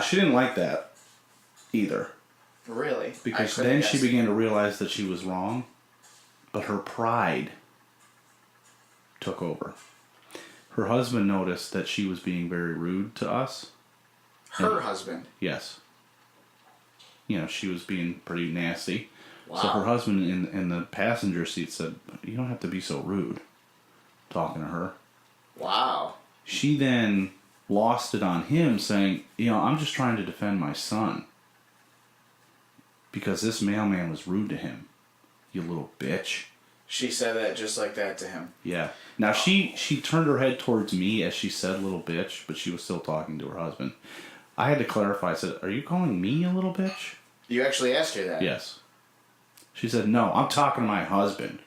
she didn't like that either. Really? Because then she began to realize that she was wrong, but her pride took over. Her husband noticed that she was being very rude to us. Her husband? Yes. She was being pretty nasty. Wow. So her husband in the passenger seat said, you don't have to be so rude, talking to her. Wow. She then lost it on him saying, I'm just trying to defend my son. Because this mailman was rude to him. You little bitch. She said that just like that to him. Yeah. Now, she turned her head towards me as she said little bitch, but she was still talking to her husband. I had to clarify. I said, are you calling me a little bitch? You actually asked her that? Yes. She said, no, I'm talking to my husband.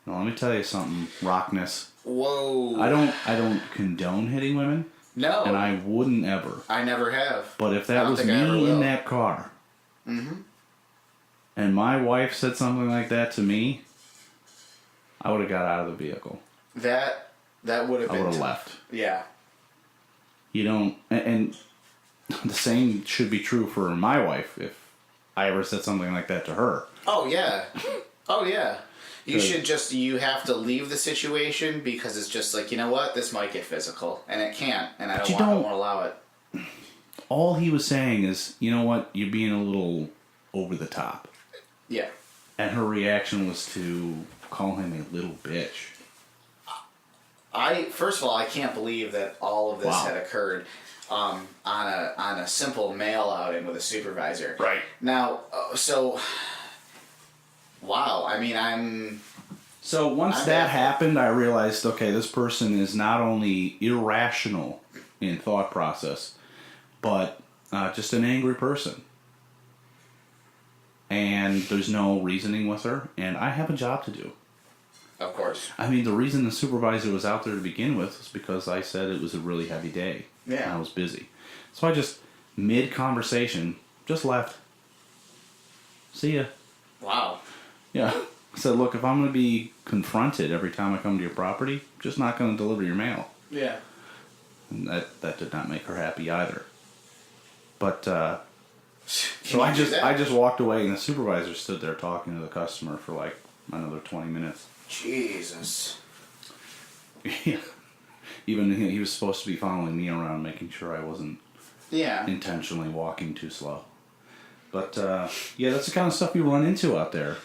Now, let me tell you something, Rocness. Whoa. I don't condone hitting women. No. And I wouldn't ever. I never have. But if that was me in that car, and my wife said something like that to me, I would have got out of the vehicle. That would have been... I would have left. Yeah. You don't... And the same should be true for my wife if I ever said something like that to her. Oh, yeah. Oh, yeah. You have to leave the situation because it's just like, you know what? This might get physical. And it can't. And I don't want to allow it. All he was saying is, you know what? You're being a little over the top. Yeah. And her reaction was to call him a little bitch. First of all, I can't believe that all of this had occurred on a simple mail outing with a supervisor. Right. Now, wow. I mean, So once that happened, I realized, okay, this person is not only irrational in thought process, but just an angry person. And there's no reasoning with her, and I have a job to do. Of course. I mean, the reason the supervisor was out there to begin with was because I said it was a really heavy day. Yeah. And I was busy. So I just, mid-conversation, just left. See ya. Wow. Yeah. I said, look, if I'm going to be confronted every time I come to your property, I'm just not going to deliver your mail. Yeah. And that did not make her happy either. But, so I just walked away, and the supervisor stood there talking to the customer for like another 20 minutes. Jesus. Yeah. Even he was supposed to be following me around, making sure I wasn't intentionally walking too slow. But, yeah, that's the kind of stuff you run into out there.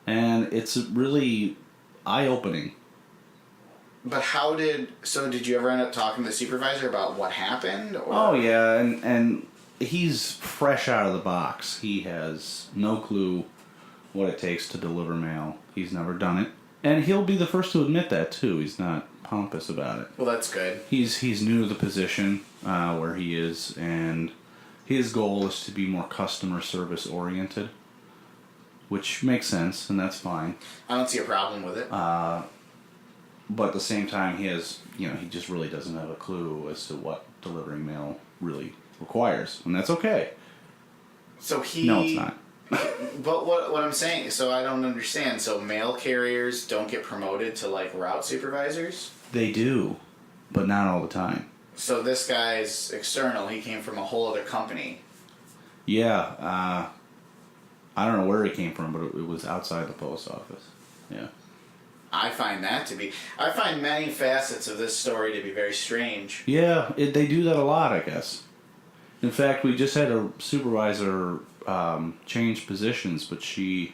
And it's really eye-opening But did you ever end up talking to the supervisor about what happened? Or? Oh, yeah, and he's fresh out of the box. He has no clue what it takes to deliver mail. He's never done it. And he'll be the first to admit that, too. He's not pompous about it. Well, that's good. He's new to the position where he is, and his goal is to be more customer service oriented, which makes sense, and that's fine. I don't see a problem with it. But at the same time, he just really doesn't have a clue as to what delivering mail really requires, and that's okay. So No, it's not. But what I'm saying, so I don't understand. So mail carriers don't get promoted to like route supervisors? They do, but not all the time. So this guy's external. He came from a whole other company. Yeah, I don't know where he came from, but it was outside the post office. Yeah. I find many facets of this story to be very strange. Yeah, they do that a lot, I guess. In fact, we just had a supervisor change positions, but she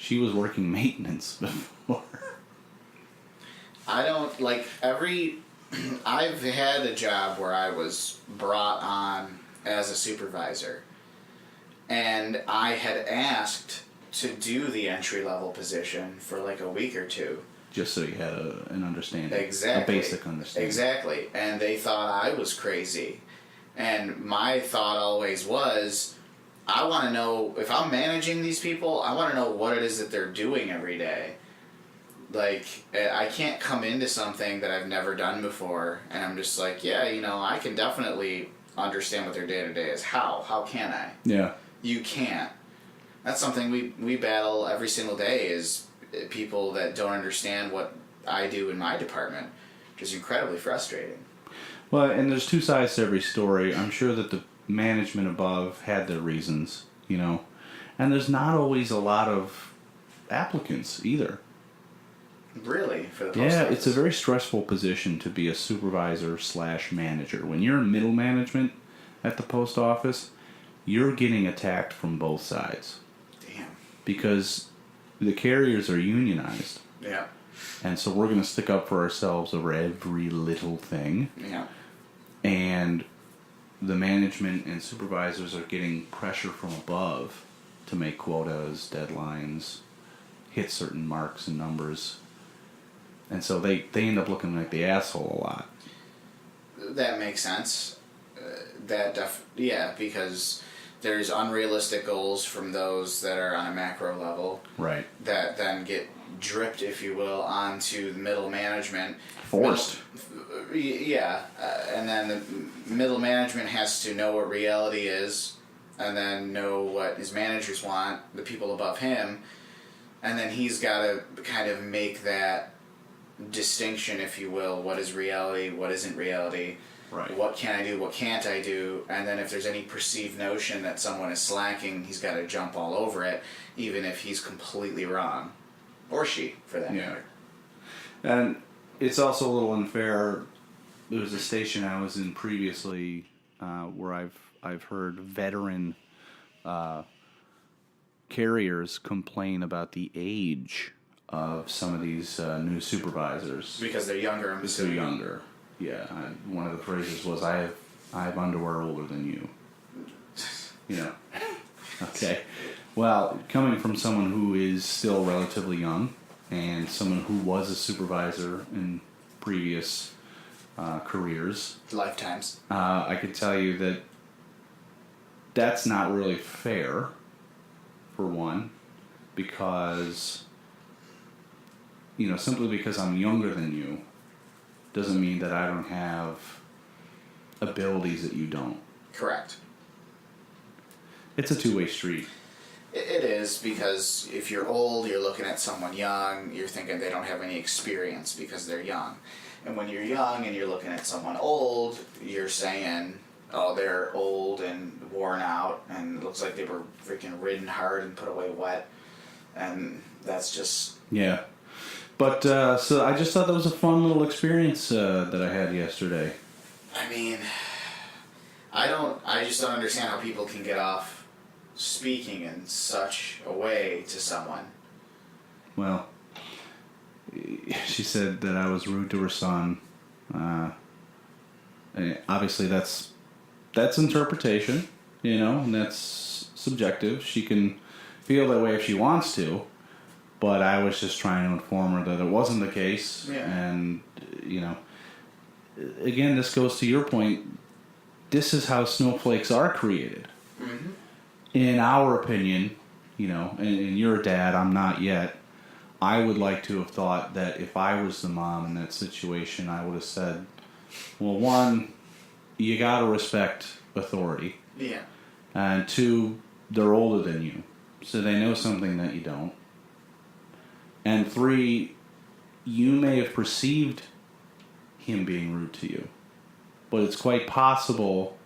was working maintenance before. I don't like I've had a job where I was brought on as a supervisor, and I had asked to do the entry-level position for like a week or two. Just so you had an understanding. Exactly. A basic understanding. Exactly. And they thought I was crazy. And my thought always was, I want to know, if I'm managing these people, I want to know what it is that they're doing every day. Like, I can't come into something that I've never done before, and I'm just like, yeah, I can definitely understand what their day-to-day is. How? How can I? Yeah. You can't. That's something we battle every single day, is people that don't understand what I do in my department, which is incredibly frustrating. Well, and there's two sides to every story. I'm sure that the management above had their reasons, and there's not always a lot of applicants either. Really? For the post Yeah, office? it's a very stressful position to be a supervisor / manager. When you're in middle management at the post office, you're getting attacked from both sides. Damn. Because the carriers are unionized. Yeah. And so we're going to stick up for ourselves over every little thing. Yeah. And the management and supervisors are getting pressure from above to make quotas, deadlines, hit certain marks and numbers. And so they end up looking like the asshole a lot. That makes sense. Because there's unrealistic goals from those that are on a macro level. Right. That then get dripped, if you will, onto the middle management. Forced. And then the middle management has to know what reality is, and then know what his managers want, the people above him, and then he's got to kind of make that distinction, if you will. What is reality? What isn't reality? Right. What can I do? What can't I do? And then if there's any perceived notion that someone is slacking, he's got to jump all over it, even if he's completely wrong. Or she, for that matter. And it's also a little unfair. There was a station I was in previously where I've heard veteran carriers complain about the age of some of these new supervisors. Because they're younger, I'm Because they're assuming. younger. Yeah. One of the phrases was, I have underwear older than you. Okay. Well, coming from someone who is still relatively young and someone who was a supervisor in previous careers, Lifetimes. I could tell you that that's not really fair, for one, because, simply because I'm younger than you doesn't mean that I don't have abilities that you don't. Correct. It's a two-way street. It is, because if you're old, you're looking at someone young, you're thinking they don't have any experience because they're young. And when you're young and you're looking at someone old, you're saying, oh, they're old and worn out, and it looks like they were freaking ridden hard and put away wet. And that's just... Yeah. But, so I just thought that was a fun little experience that I had yesterday. I mean, I just don't understand how people can get off speaking in such a way to someone. Well, she said that I was rude to her son. And obviously, that's interpretation, and that's subjective. She can feel that way if she wants to, but I was just trying to inform her that it wasn't the case. Yeah. And, again, this goes to your point. This is how snowflakes are created. Mm-hmm. In our opinion, and you're a dad, I'm not yet. I would like to have thought that if I was the mom in that situation, I would have said, well, one, you got to respect authority. Yeah. And two, they're older than you, so they know something that you don't. And three, you may have perceived him being rude to you, but it's quite possible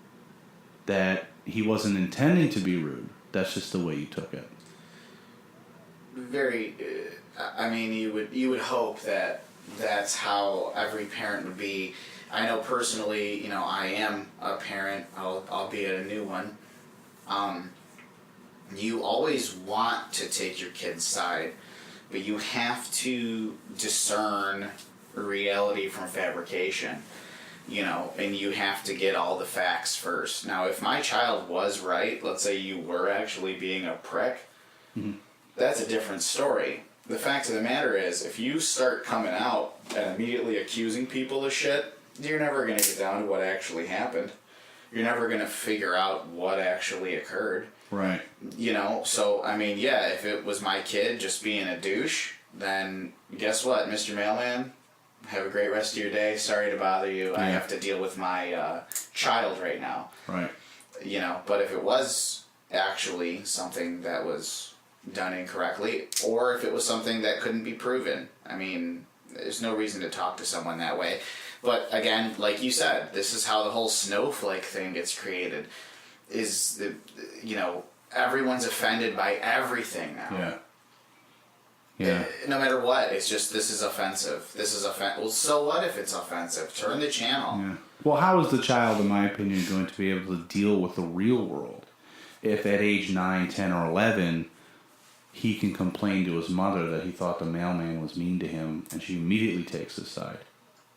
that he wasn't intending to be rude. That's just the way you took it. Very. I mean, you would hope that that's how every parent would be. I know personally, I am a parent, albeit a new one. You always want to take your kid's side, but you have to discern reality from fabrication, and you have to get all the facts first. Now, if my child was right, let's say you were actually being a prick, mm-hmm. That's a different story. The fact of the matter is, if you start coming out and immediately accusing people of shit, you're never going to get down to what actually happened. You're never going to figure out what actually occurred. Right. So, I mean, yeah, if it was my kid just being a douche, then guess what, Mr. Mailman? Have a great rest of your day. Sorry to bother you. Yeah. I have to deal with my child right now. Right. But if it was actually something that was done incorrectly, or if it was something that couldn't be proven, I mean, there's no reason to talk to someone that way. But again, like you said, this is how the whole snowflake thing gets created. Is everyone's offended by everything now. Yeah. Yeah. No matter what, it's just, this is offensive. This is offensive. Well, so what if it's offensive? Turn the channel. Yeah. Well, how is the child, in my opinion, going to be able to deal with the real world if at age 9, 10, or 11 he can complain to his mother that he thought the mailman was mean to him, and she immediately takes his side?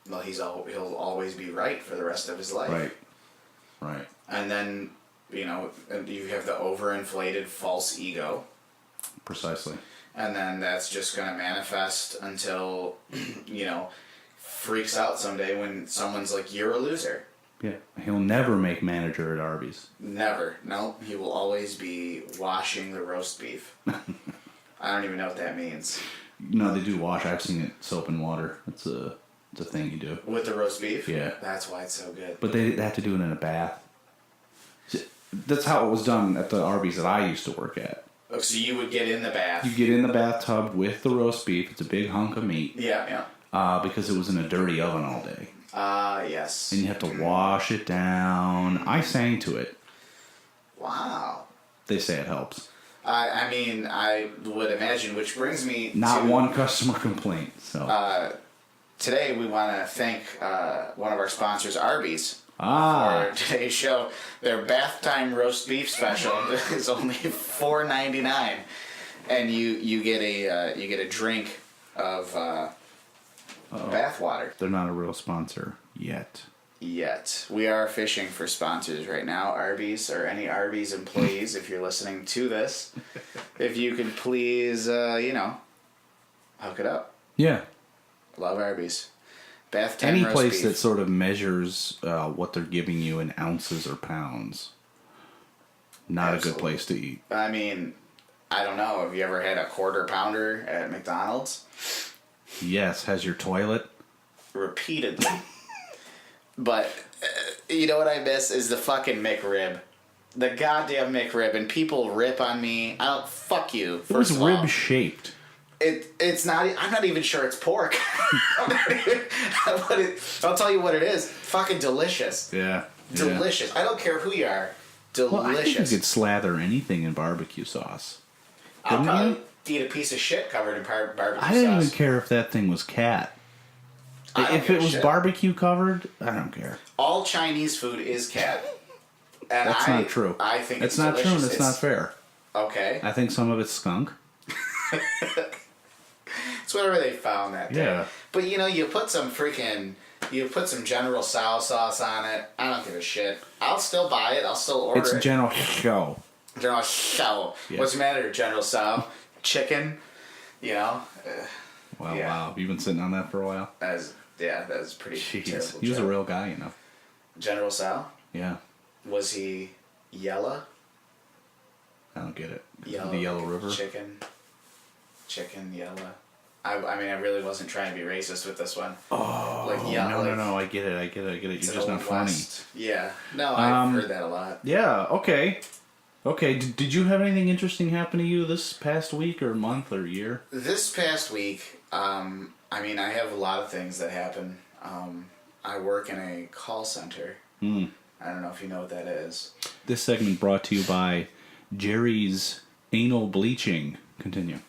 Well, he'll always be right for the rest of his life. Right. Right. And then, you have the overinflated false ego. Precisely. And then that's just going to manifest until, freaks out someday when someone's like, you're a loser. Yeah. He'll never make manager at Arby's. Never. No, he will always be washing the roast beef. I don't even know what that means. No, they do wash. I've seen it, soap and water. It's a thing you do. With the roast beef? Yeah. That's why it's so good. But they have to do it in a bath. That's how it was done at the Arby's that I used to work at. Oh, so you would get in the bath. You get in the bathtub with the roast beef. It's a big hunk of meat. Yeah. Because it was in a dirty oven all day. Yes. And you have to wash it down. I sang to it. Wow. They say it helps. I mean, I would imagine, which brings me Not to... one customer complaint. So today we want to thank one of our sponsors, Arby's. For today's show. Their bath time roast beef special is only $4.99, and you get a drink of bath water. They're not a real sponsor yet. We are fishing for sponsors right now. Arby's, or any Arby's employees, if you're listening to this, if you could please, hook it up. Yeah. Love Arby's. Bath time Any roast place beef. that sort of measures what they're giving you in ounces or pounds. Not Absolutely. A good place to eat. I mean, I don't know. Have you ever had a quarter pounder at McDonald's? Yes. Has your toilet? Repeatedly. But, you know what I miss is the fucking McRib. The goddamn McRib. And people rip on me. Fuck you. It was rib shaped. It's not. I'm not even sure it's pork. I'll tell you what it is. Fucking delicious. Yeah. Delicious. I don't care who you are. Delicious. Well, I think you could slather anything in barbecue sauce. I'll probably eat a piece of shit covered in barbecue sauce. I didn't even care if that thing was cat. If it was barbecue covered, I don't care. All Chinese food is cat. And That's not true. I think it's not delicious. true. It's not fair. Okay. I think some of it's skunk. It's whatever they found that day. Yeah. But you put some General Tso sauce on it. I don't give a shit. I'll still buy it. I'll still order it. It's General Tso. General Tso. Yeah. What's the matter, General Tso? Chicken. Wow, yeah. wow. You've been sitting on that for a while? That was pretty terrible. He was a joke. real guy, General Tso? Yeah. Was he yellow? I don't get it. Yellow. The Yellow River? Chicken, yellow. I mean, I really wasn't trying to be racist with this one. Oh, no. I get it. You're just not funny. Yeah. No, I've heard that a lot. Yeah, okay. Okay, did you have anything interesting happen to you this past week or month or year? This past week, I mean, I have a lot of things that happen. I work in a call center. I don't know if you know what that is. This segment brought to you by Jerry's Anal Bleaching. Continue.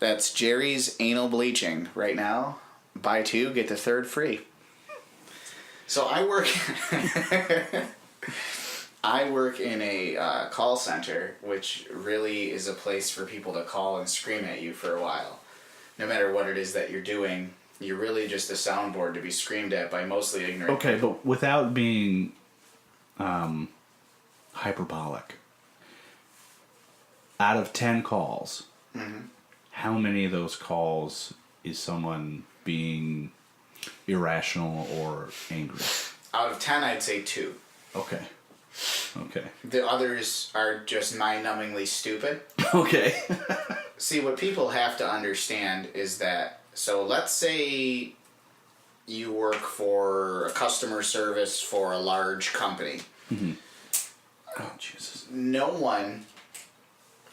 That's Jerry's Anal Bleaching. Right now, buy 2, get the 3rd free. So I work in a call center, which really is a place for people to call and scream at you for a while. No matter what it is that you're doing, you're really just a soundboard to be screamed at by mostly ignorant Okay, people. but without being hyperbolic, out of 10 calls, how many of those calls is someone being irrational or angry? Out of 10, I'd say 2. Okay. The others are just mind-numbingly stupid. Okay. See, what people have to understand is that, so let's say you work for a customer service for a large company. Oh, Jesus. No one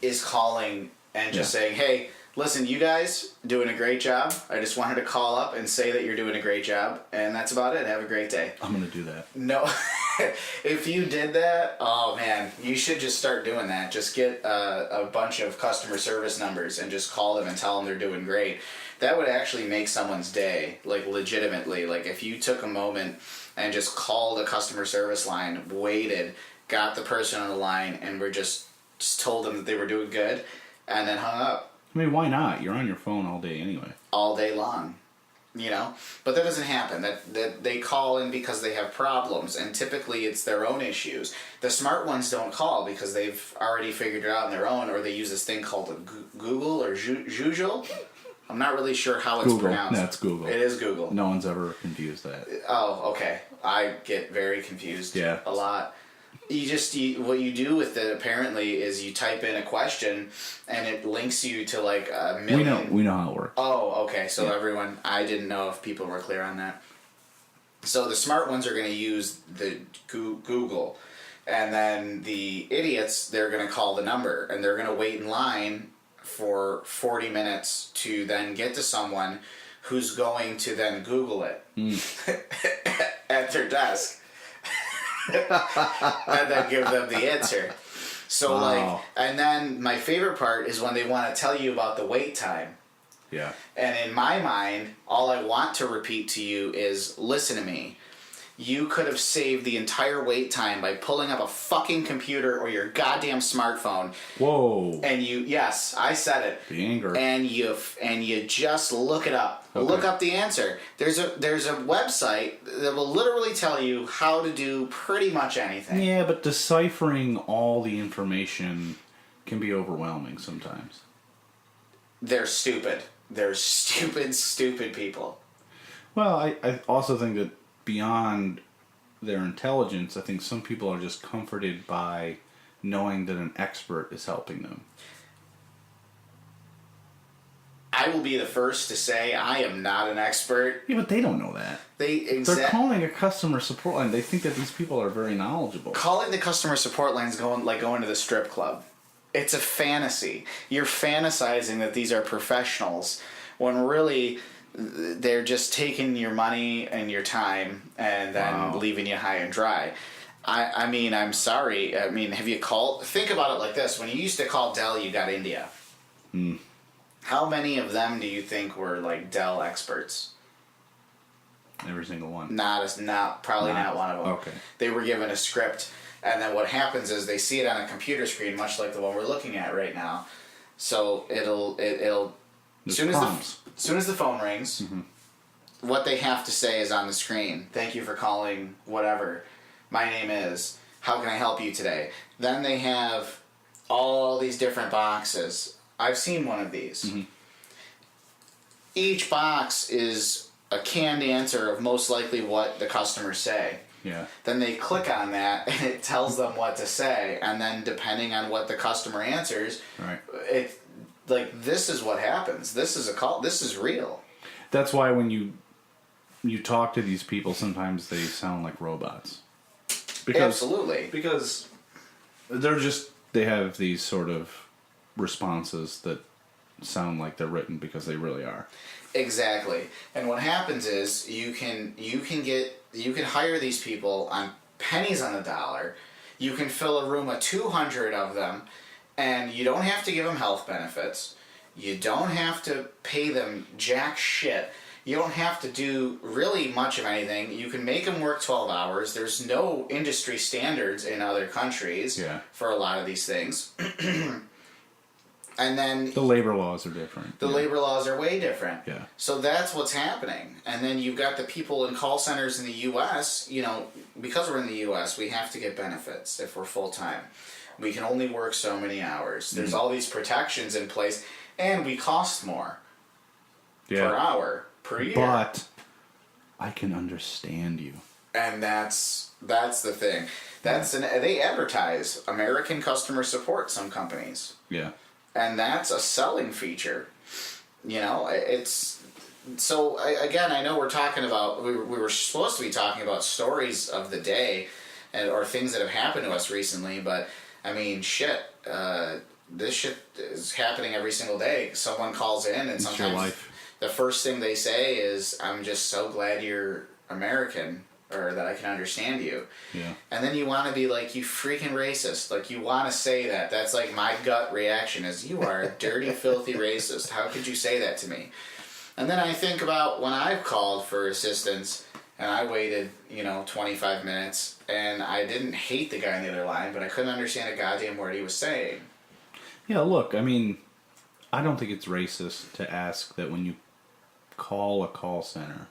is calling and just saying, hey, listen, you guys doing a great job. I just wanted to call up and say that you're doing a great job, and that's about it. Have a great day. I'm going to do that. No. If you did that, oh man, you should just start doing that. Just get a bunch of customer service numbers and just call them and tell them they're doing great. That would actually make someone's day, like legitimately. Like if you took a moment and just called a customer service line, waited, got the person on the line, and were just told them that they were doing good, and then hung up. I mean, why not? You're on your phone all day anyway. All day long. But that doesn't happen. That they call in because they have problems, and typically it's their own issues. The smart ones don't call because they've already figured it out on their own, or they use this thing called a Google or Jujul. I'm not really sure how it's pronounced. That's Google. It is Google. No one's ever confused that. Oh, okay. I get very confused. Yeah. A lot. What you do with it apparently is you type in a question and it links you to like a million. We know how it works. Oh, okay. So everyone, I didn't know if people were clear on that. So the smart ones are going to use the Google, and then the idiots, they're going to call the number, and they're going to wait in line for 40 minutes to then get to someone who's going to then Google it at their desk. And then give them the answer. So and then my favorite part is when they want to tell you about the wait time. Yeah. And in my mind, all I want to repeat to you is, listen to me. You could have saved the entire wait time by pulling up a fucking computer or your goddamn smartphone. Whoa. And yes, I said it. The anger. And you just look it up. Okay. Look up the answer. There's a website that will literally tell you how to do pretty much anything. Yeah, but deciphering all the information can be overwhelming sometimes. They're stupid. They're stupid people. Well, I also think that beyond their intelligence, I think some people are just comforted by knowing that an expert is helping them. I will be the first to say I am not an expert. Yeah, but they don't know that. They're calling a customer support line. They think that these people are very knowledgeable. Calling the customer support line is going to the strip club. It's a fantasy. You're fantasizing that these are professionals when really they're just taking your money and your time and then leaving you high and dry. I mean, I'm sorry. I mean, have you called? Think about it like this. When you used to call Dell, you got India. How many of them do you think were like Dell experts? Every single one. Probably not one of them. Okay. They were given a script, and then what happens is they see it on a computer screen, much like the one we're looking at right now. So it'll There's soon prompts. as soon as the phone rings, what they have to say is on the screen. Thank you for calling, whatever. My name is. How can I help you today? Then they have all these different boxes. I've seen one of these. Mm-hmm. Each box is a canned answer of most likely what the customers say. Yeah. Then they click on that and it tells them what to say, and then depending on what the customer answers, right. It like this is what happens. This is a call. This is real. That's why when you talk to these people, sometimes they sound like robots. Absolutely. Because they have these sort of responses that sound like they're written because they really are. Exactly. And what happens is you can hire these people on pennies on the dollar. You can fill a room of 200 of them, and you don't have to give them health benefits. You don't have to pay them jack shit. You don't have to do really much of anything. You can make them work 12 hours. There's no industry standards in other countries for a lot of these things. And then the labor laws are different. The labor laws are way different. Yeah. So that's what's happening. And then you've got the people in call centers in the U.S., because we're in the U.S., we have to get benefits if we're full-time. We can only work so many hours. There's all these protections in place, and we cost more per hour, per year. But I can understand you. And that's the thing. They advertise American customer support, some companies. Yeah. And that's a selling feature. It's... So, again, I know we're talking about... We were supposed to be talking about stories of the day or things that have happened to us recently, but, I mean, shit. This shit is happening every single day. Someone calls in, and sometimes the first thing they say is, I'm just so glad you're American, or that I can understand you. Yeah. And then you want to be like, you freaking racist. Like, you want to say that. That's like my gut reaction is, you are a dirty, filthy racist. How could you say that to me? And then I think about when I've called for assistance and I waited, 25 minutes, and I didn't hate the guy on the other line, but I couldn't understand a goddamn word he was saying. Yeah, look, I mean, I don't think it's racist to ask that when you call a call center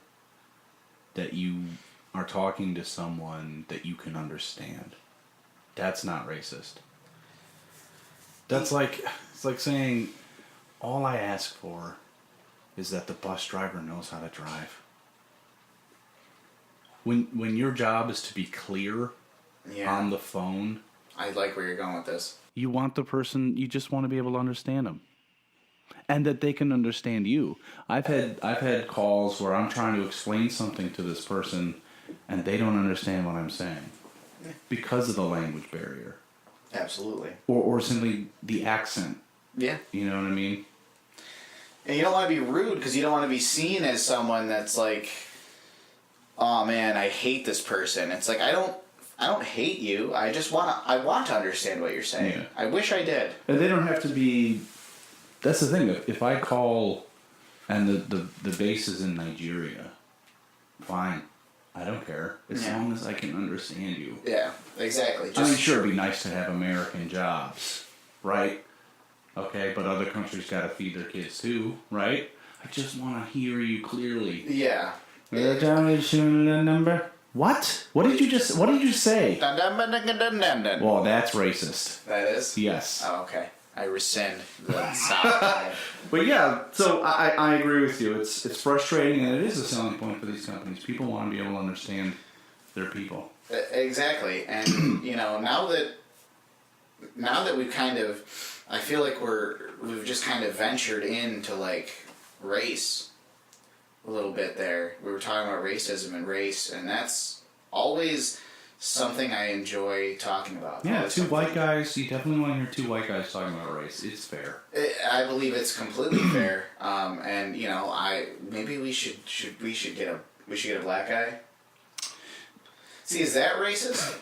that you are talking to someone that you can understand. That's not racist. It's like saying, all I ask for is that the bus driver knows how to drive. When your job is to be clear on the phone, I like where you're going with this. you just want to be able to understand them. And that they can understand you. I've had calls where I'm trying to explain something to this person and they don't understand what I'm saying because of the language barrier. Absolutely. Or simply the accent. Yeah. You know what I mean? And you don't want to be rude because you don't want to be seen as someone that's like, oh man, I hate this person. It's like, I don't hate you. I want to understand what you're saying. Yeah. I wish I did. And they don't have to be... That's the thing. If I call and the base is in Nigeria, fine. I don't care. As long as I can understand you. Yeah, exactly. I mean, sure, it'd be nice to have American jobs, right? Okay, but other countries got to feed their kids too, right? I just want to hear you clearly. Yeah. Number? What? What did you say? Well, that's racist. That is? Yes. Oh, okay. I rescind the sound. But yeah, so I agree with you. It's frustrating, and it is a selling point for these companies. People want to be able to understand their people. Exactly, and now that we've kind of, I feel like we've just kind of ventured into like race a little bit there. We were talking about racism and race, and that's always something I enjoy talking about. Yeah, two white guys. You definitely want to hear two white guys talking about race. It's fair. I believe it's completely fair. And maybe we should get a black guy. See, is that racist?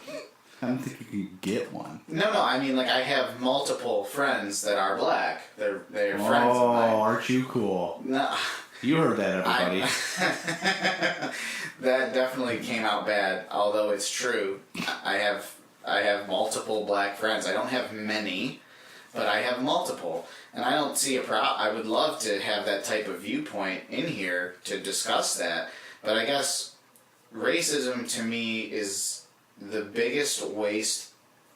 I don't think you can get one. No. I mean, like, I have multiple friends that are black. They're friends of mine. Oh, aren't you cool? No. You heard that, everybody. That definitely came out bad, although it's true. I have multiple black friends. I don't have many. but I have multiple. And I don't see a problem. I would love to have that type of viewpoint in here to discuss that. But I guess racism to me is the biggest waste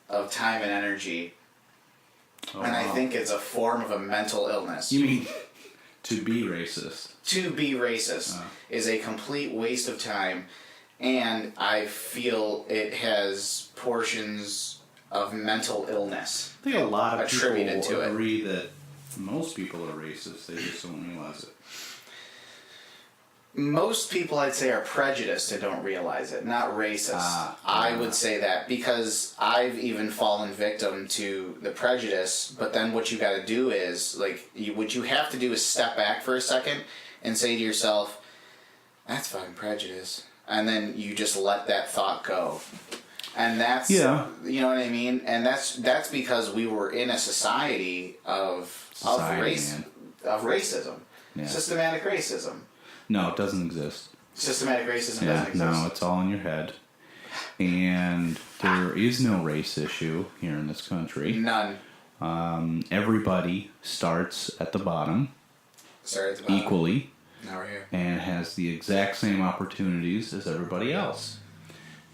of time and energy. And I think it's a form of a mental illness. You mean to be racist? To be racist is a complete waste of time. And I feel it has portions of mental illness. I think a lot of attributed people to it. agree that most people are racist. They just don't realize it. Most people, I'd say, are prejudiced and don't realize it, not racist. I would say that because I've even fallen victim to the prejudice, but then what you got to do is, like, what you have to do is step back for a second and say to yourself, that's fucking prejudice. And then you just let that thought go. And that's, you know what I mean? And that's because we were in a society of racism. Yeah. Systematic racism. No, it doesn't exist. Systematic racism doesn't exist. No, it's all in your head. And there is no race issue here in this country. None. Everybody starts at the bottom. Equally. Now we're here. And has the exact same opportunities as everybody else.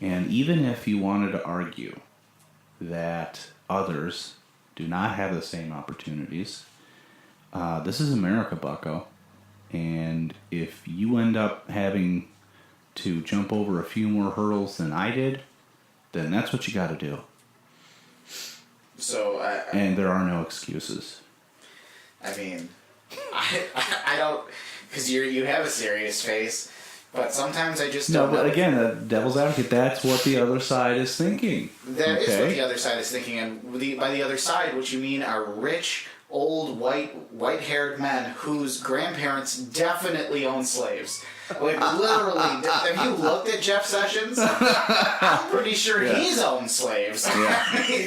And even if you wanted to argue that others do not have the same opportunities, this is America, bucko. And if you end up having to jump over a few more hurdles than I did, then that's what you got to do. So, and there are no excuses. I mean, I don't, because you have a serious face, but sometimes I just don't. No, but again, the devil's advocate, that's what the other side is thinking. That is what the other side is thinking, and by the other side, what you mean are rich, old, white-haired men whose grandparents definitely owned slaves. Like, literally, have you looked at Jeff Sessions? I'm pretty sure he's owned slaves.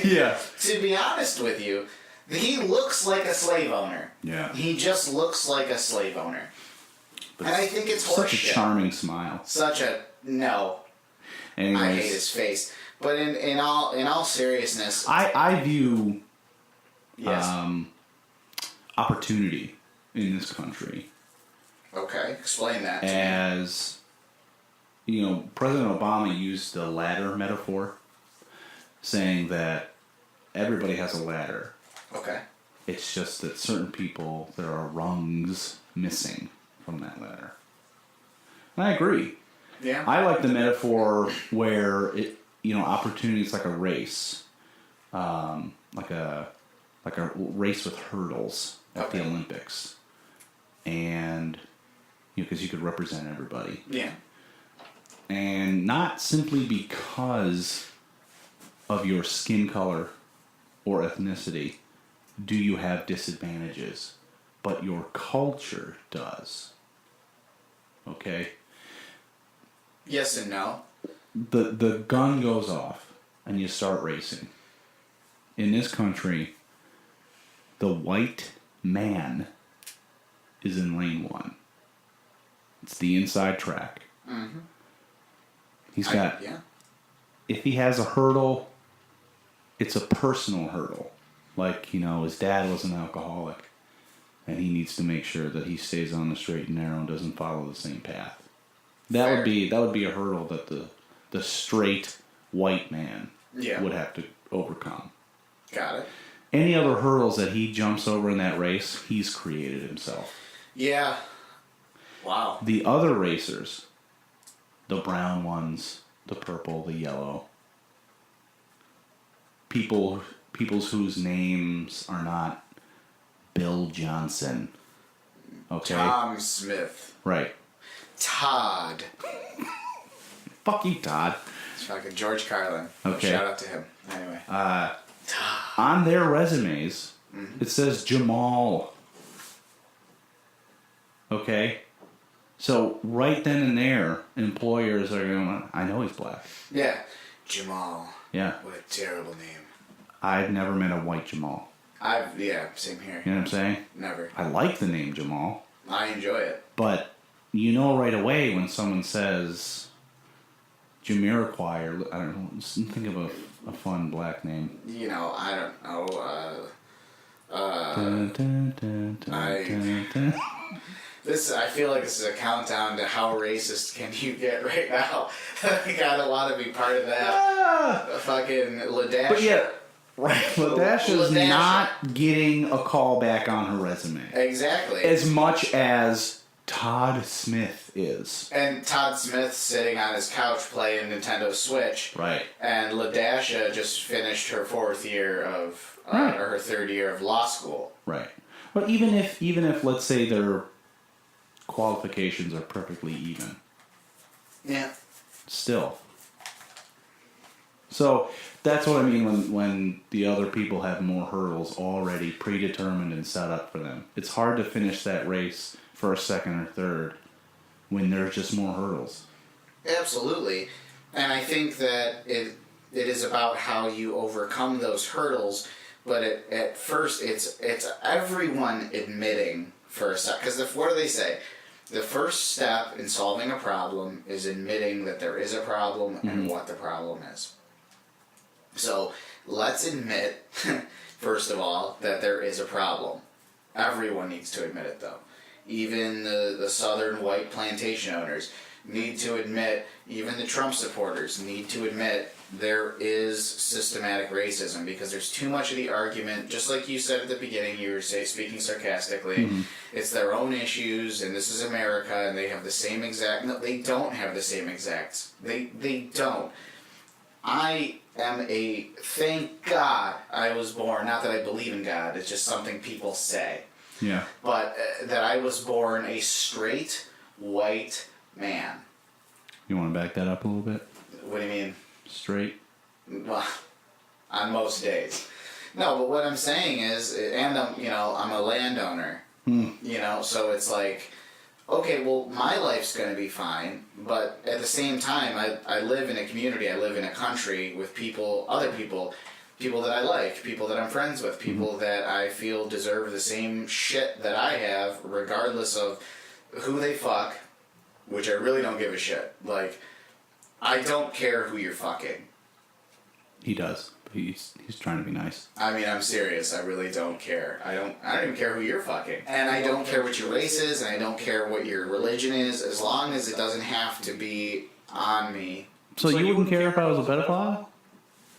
Yeah. To be honest with you, he looks like a slave owner. Yeah. He just looks like a slave owner. But and I think it's horseshit. Such a charming smile. No. Anyways, I hate his face. But in all seriousness, I view yes. Opportunity in this country. Okay, explain that. As President Obama used the ladder metaphor, saying that everybody has a ladder. Okay. It's just that certain people, there are rungs missing from that ladder. And I agree. Yeah. I like the metaphor where opportunity is like a race, like a race with hurdles at the Olympics, and because you could represent everybody. Yeah. And not simply because of your skin color or ethnicity do you have disadvantages, but your culture does. Okay? Yes and no. The gun goes off and you start racing. In this country, the white man is in lane 1. It's the inside track. Mm-hmm. He's got... If he has a hurdle, it's a personal hurdle. Like, his dad was an alcoholic, and he needs to make sure that he stays on the straight and narrow and doesn't follow the same path. That would be a hurdle that the straight white man would have to overcome. Got it. Any other hurdles that he jumps over in that race, he's created himself. Yeah. Wow. The other racers, the brown ones, the purple, the yellow, people's whose names are not Bill Johnson. Okay? Tom Smith. Right. Todd. Fuck you, Todd. It's fucking George Carlin. Okay. Shout out to him. Anyway. On their resumes, it says Jamal. Okay? So, right then and there, employers are going, I know he's black. Yeah. Jamal. Yeah. What a terrible name. I've never met a white Jamal. Same here. You know what I'm saying? Never. I like the name Jamal. I enjoy it. But you know right away when someone says Jamiroquai, or I don't know, think of a fun black name. I don't know. I feel like this is a countdown to how racist can you get right now. I gotta want to be part of that. Fucking Ladasha. But yeah, right. Ladasha's not getting a call back on her resume. Exactly. As much as Todd Smith is. And Todd Smith sitting on his couch playing Nintendo Switch. Right. And Ladasha just finished her 4th year of, or her 3rd year of law school. Right. But even if let's say their qualifications are perfectly even. Yeah. Still. So that's what I mean when the other people have more hurdles already predetermined and set up for them. It's hard to finish that race for a 2nd or 3rd when there's just more hurdles. Absolutely. And I think that it is about how you overcome those hurdles, but at first it's everyone admitting for a second. Because what do they say? The first step in solving a problem is admitting that there is a problem and what the problem is. So let's admit, first of all, that there is a problem. Everyone needs to admit it, though. Even the southern white plantation owners need to admit, even the Trump supporters need to admit there is systematic racism, because there's too much of the argument, just like you said at the beginning, you were speaking sarcastically, it's their own issues, and this is America, and they have the same exact... No, they don't have the same exacts. They don't. I am thank God I was born, not that I believe in God, it's just something people say. Yeah. But that I was born a straight, white man. You want to back that up a little bit? What do you mean? Straight? Well, on most days. No, but what I'm saying is, and I'm a landowner, so it's like, okay, well, my life's going to be fine, but at the same time, I live in a community, I live in a country with other people that I like, people that I'm friends with, people that I feel deserve the same shit that I have, regardless of who they fuck, which I really don't give a shit. Like, I don't care who you're fucking. He does. He's trying to be nice. I mean, I'm serious. I really don't care. I don't even care who you're fucking. And I don't care what your race is, and I don't care what your religion is, as long as it doesn't have to be on me. So you wouldn't care if I was a pedophile?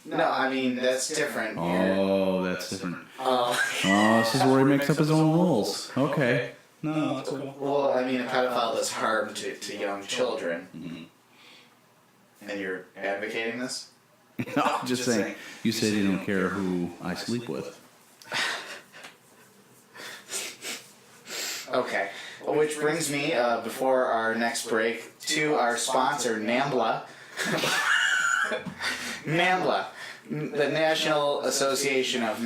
No, I mean, that's different. Oh, that's different. Oh, this is where he makes up his own rules. Okay. No, that's cool. Well, I mean, a pedophile does harm to young children. And you're advocating this? No, I'm just saying. You said you don't care who I sleep with. Okay. Well, which brings me, before our next break, to our sponsor, NAMBLA. NAMBLA, the National Association of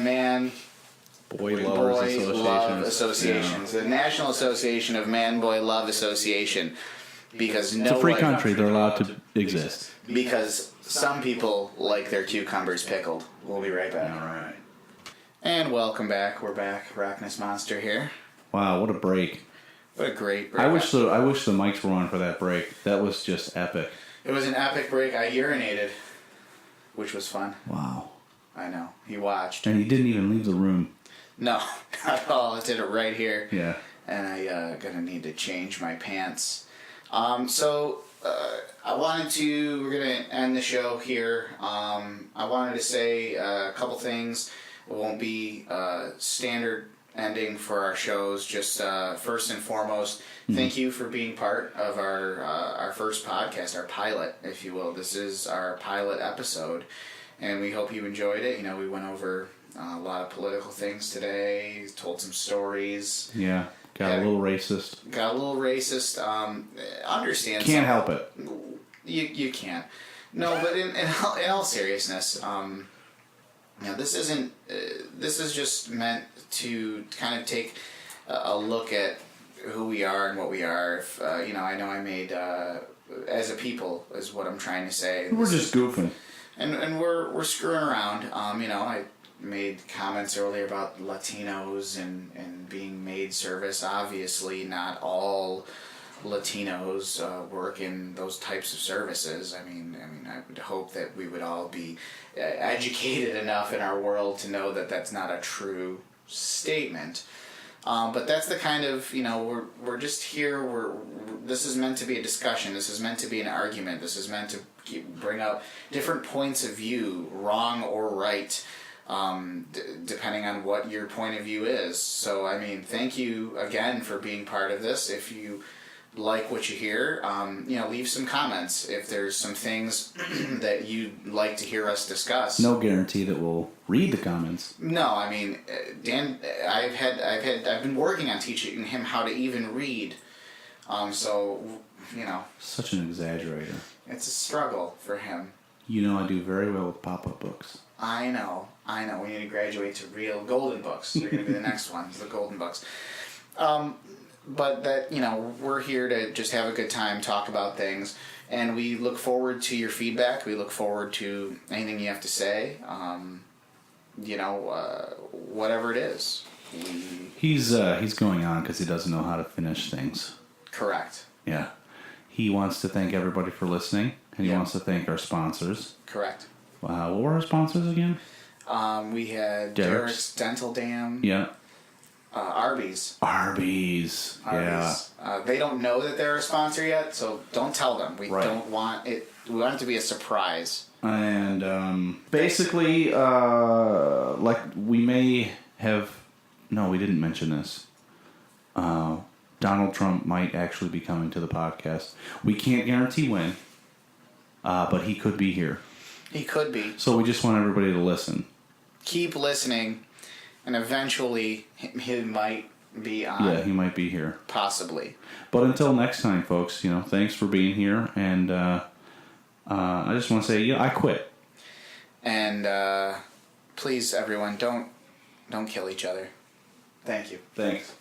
Boy Love Associations. The National Association of Man Boy Love Association. Because it's a free country. They're allowed to exist. Because some people like their cucumbers pickled. We'll be right back. All right. And welcome back. We're back. Rocness Monster here. Wow, what a break. What a great break. I wish the mics were on for that break. That was just epic. It was an epic break. I urinated, which was fun. Wow. I know. He watched. And he didn't even leave the room. No, not at all. I did it right here. Yeah. And I gonna need to change my pants. We're gonna end the show here. I wanted to say a couple things. It won't be standard ending for our shows. Just first and foremost, thank you for being part of our first podcast, our pilot, if you will. This is our pilot episode, and we hope you enjoyed it. We went over a lot of political things today, told some stories. Yeah, got a little racist. Understand. Can't help it. You can't. No, but in all seriousness, this isn't. This is just meant to kind of take a look at who we are and what we are. If I know I made as a people is what I'm trying to say. We're just goofing, and we're screwing around. I made comments earlier about Latinos and being maid service. Obviously, not all Latinos work in those types of services. I mean, I would hope that we would all be educated enough in our world to know that that's not a true statement. But that's the kind of, we're just here, this is meant to be a discussion, this is meant to be an argument, this is meant to bring up different points of view, wrong or right, depending on what your point of view is. So, I mean, thank you again for being part of this. If you like what you hear, leave some comments. If there's some things that you'd like to hear us discuss. No guarantee that we'll read the comments. No, I mean, Dan, I've been working on teaching him how to even read. Such an exaggerator. It's a struggle for him. I do very well with pop-up books. I know. We need to graduate to real golden books. They're going to be the next ones, the golden books. But that, we're here to just have a good time, talk about things, and we look forward to your feedback. We look forward to anything you have to say, whatever it is. He's going on because he doesn't know how to finish things. Correct. Yeah. He wants to thank everybody for listening, and he wants to thank our sponsors. Correct. Wow. What were our sponsors again? We had Derek's Dental Dam. Yeah. Arby's. Yeah. They don't know that they're a sponsor yet, so don't tell them. We don't want it. We want it to be a surprise. And basically, like we may have. No, we didn't mention this. Donald Trump might actually be coming to the podcast. We can't guarantee when, but he could be here. He could be. So we just want everybody to listen. Keep listening, and eventually he might be on. Yeah, he might be here. Possibly. But until next time, folks, thanks for being here. And I just want to say, I quit. And please, everyone, don't kill each other. Thank you. Thanks.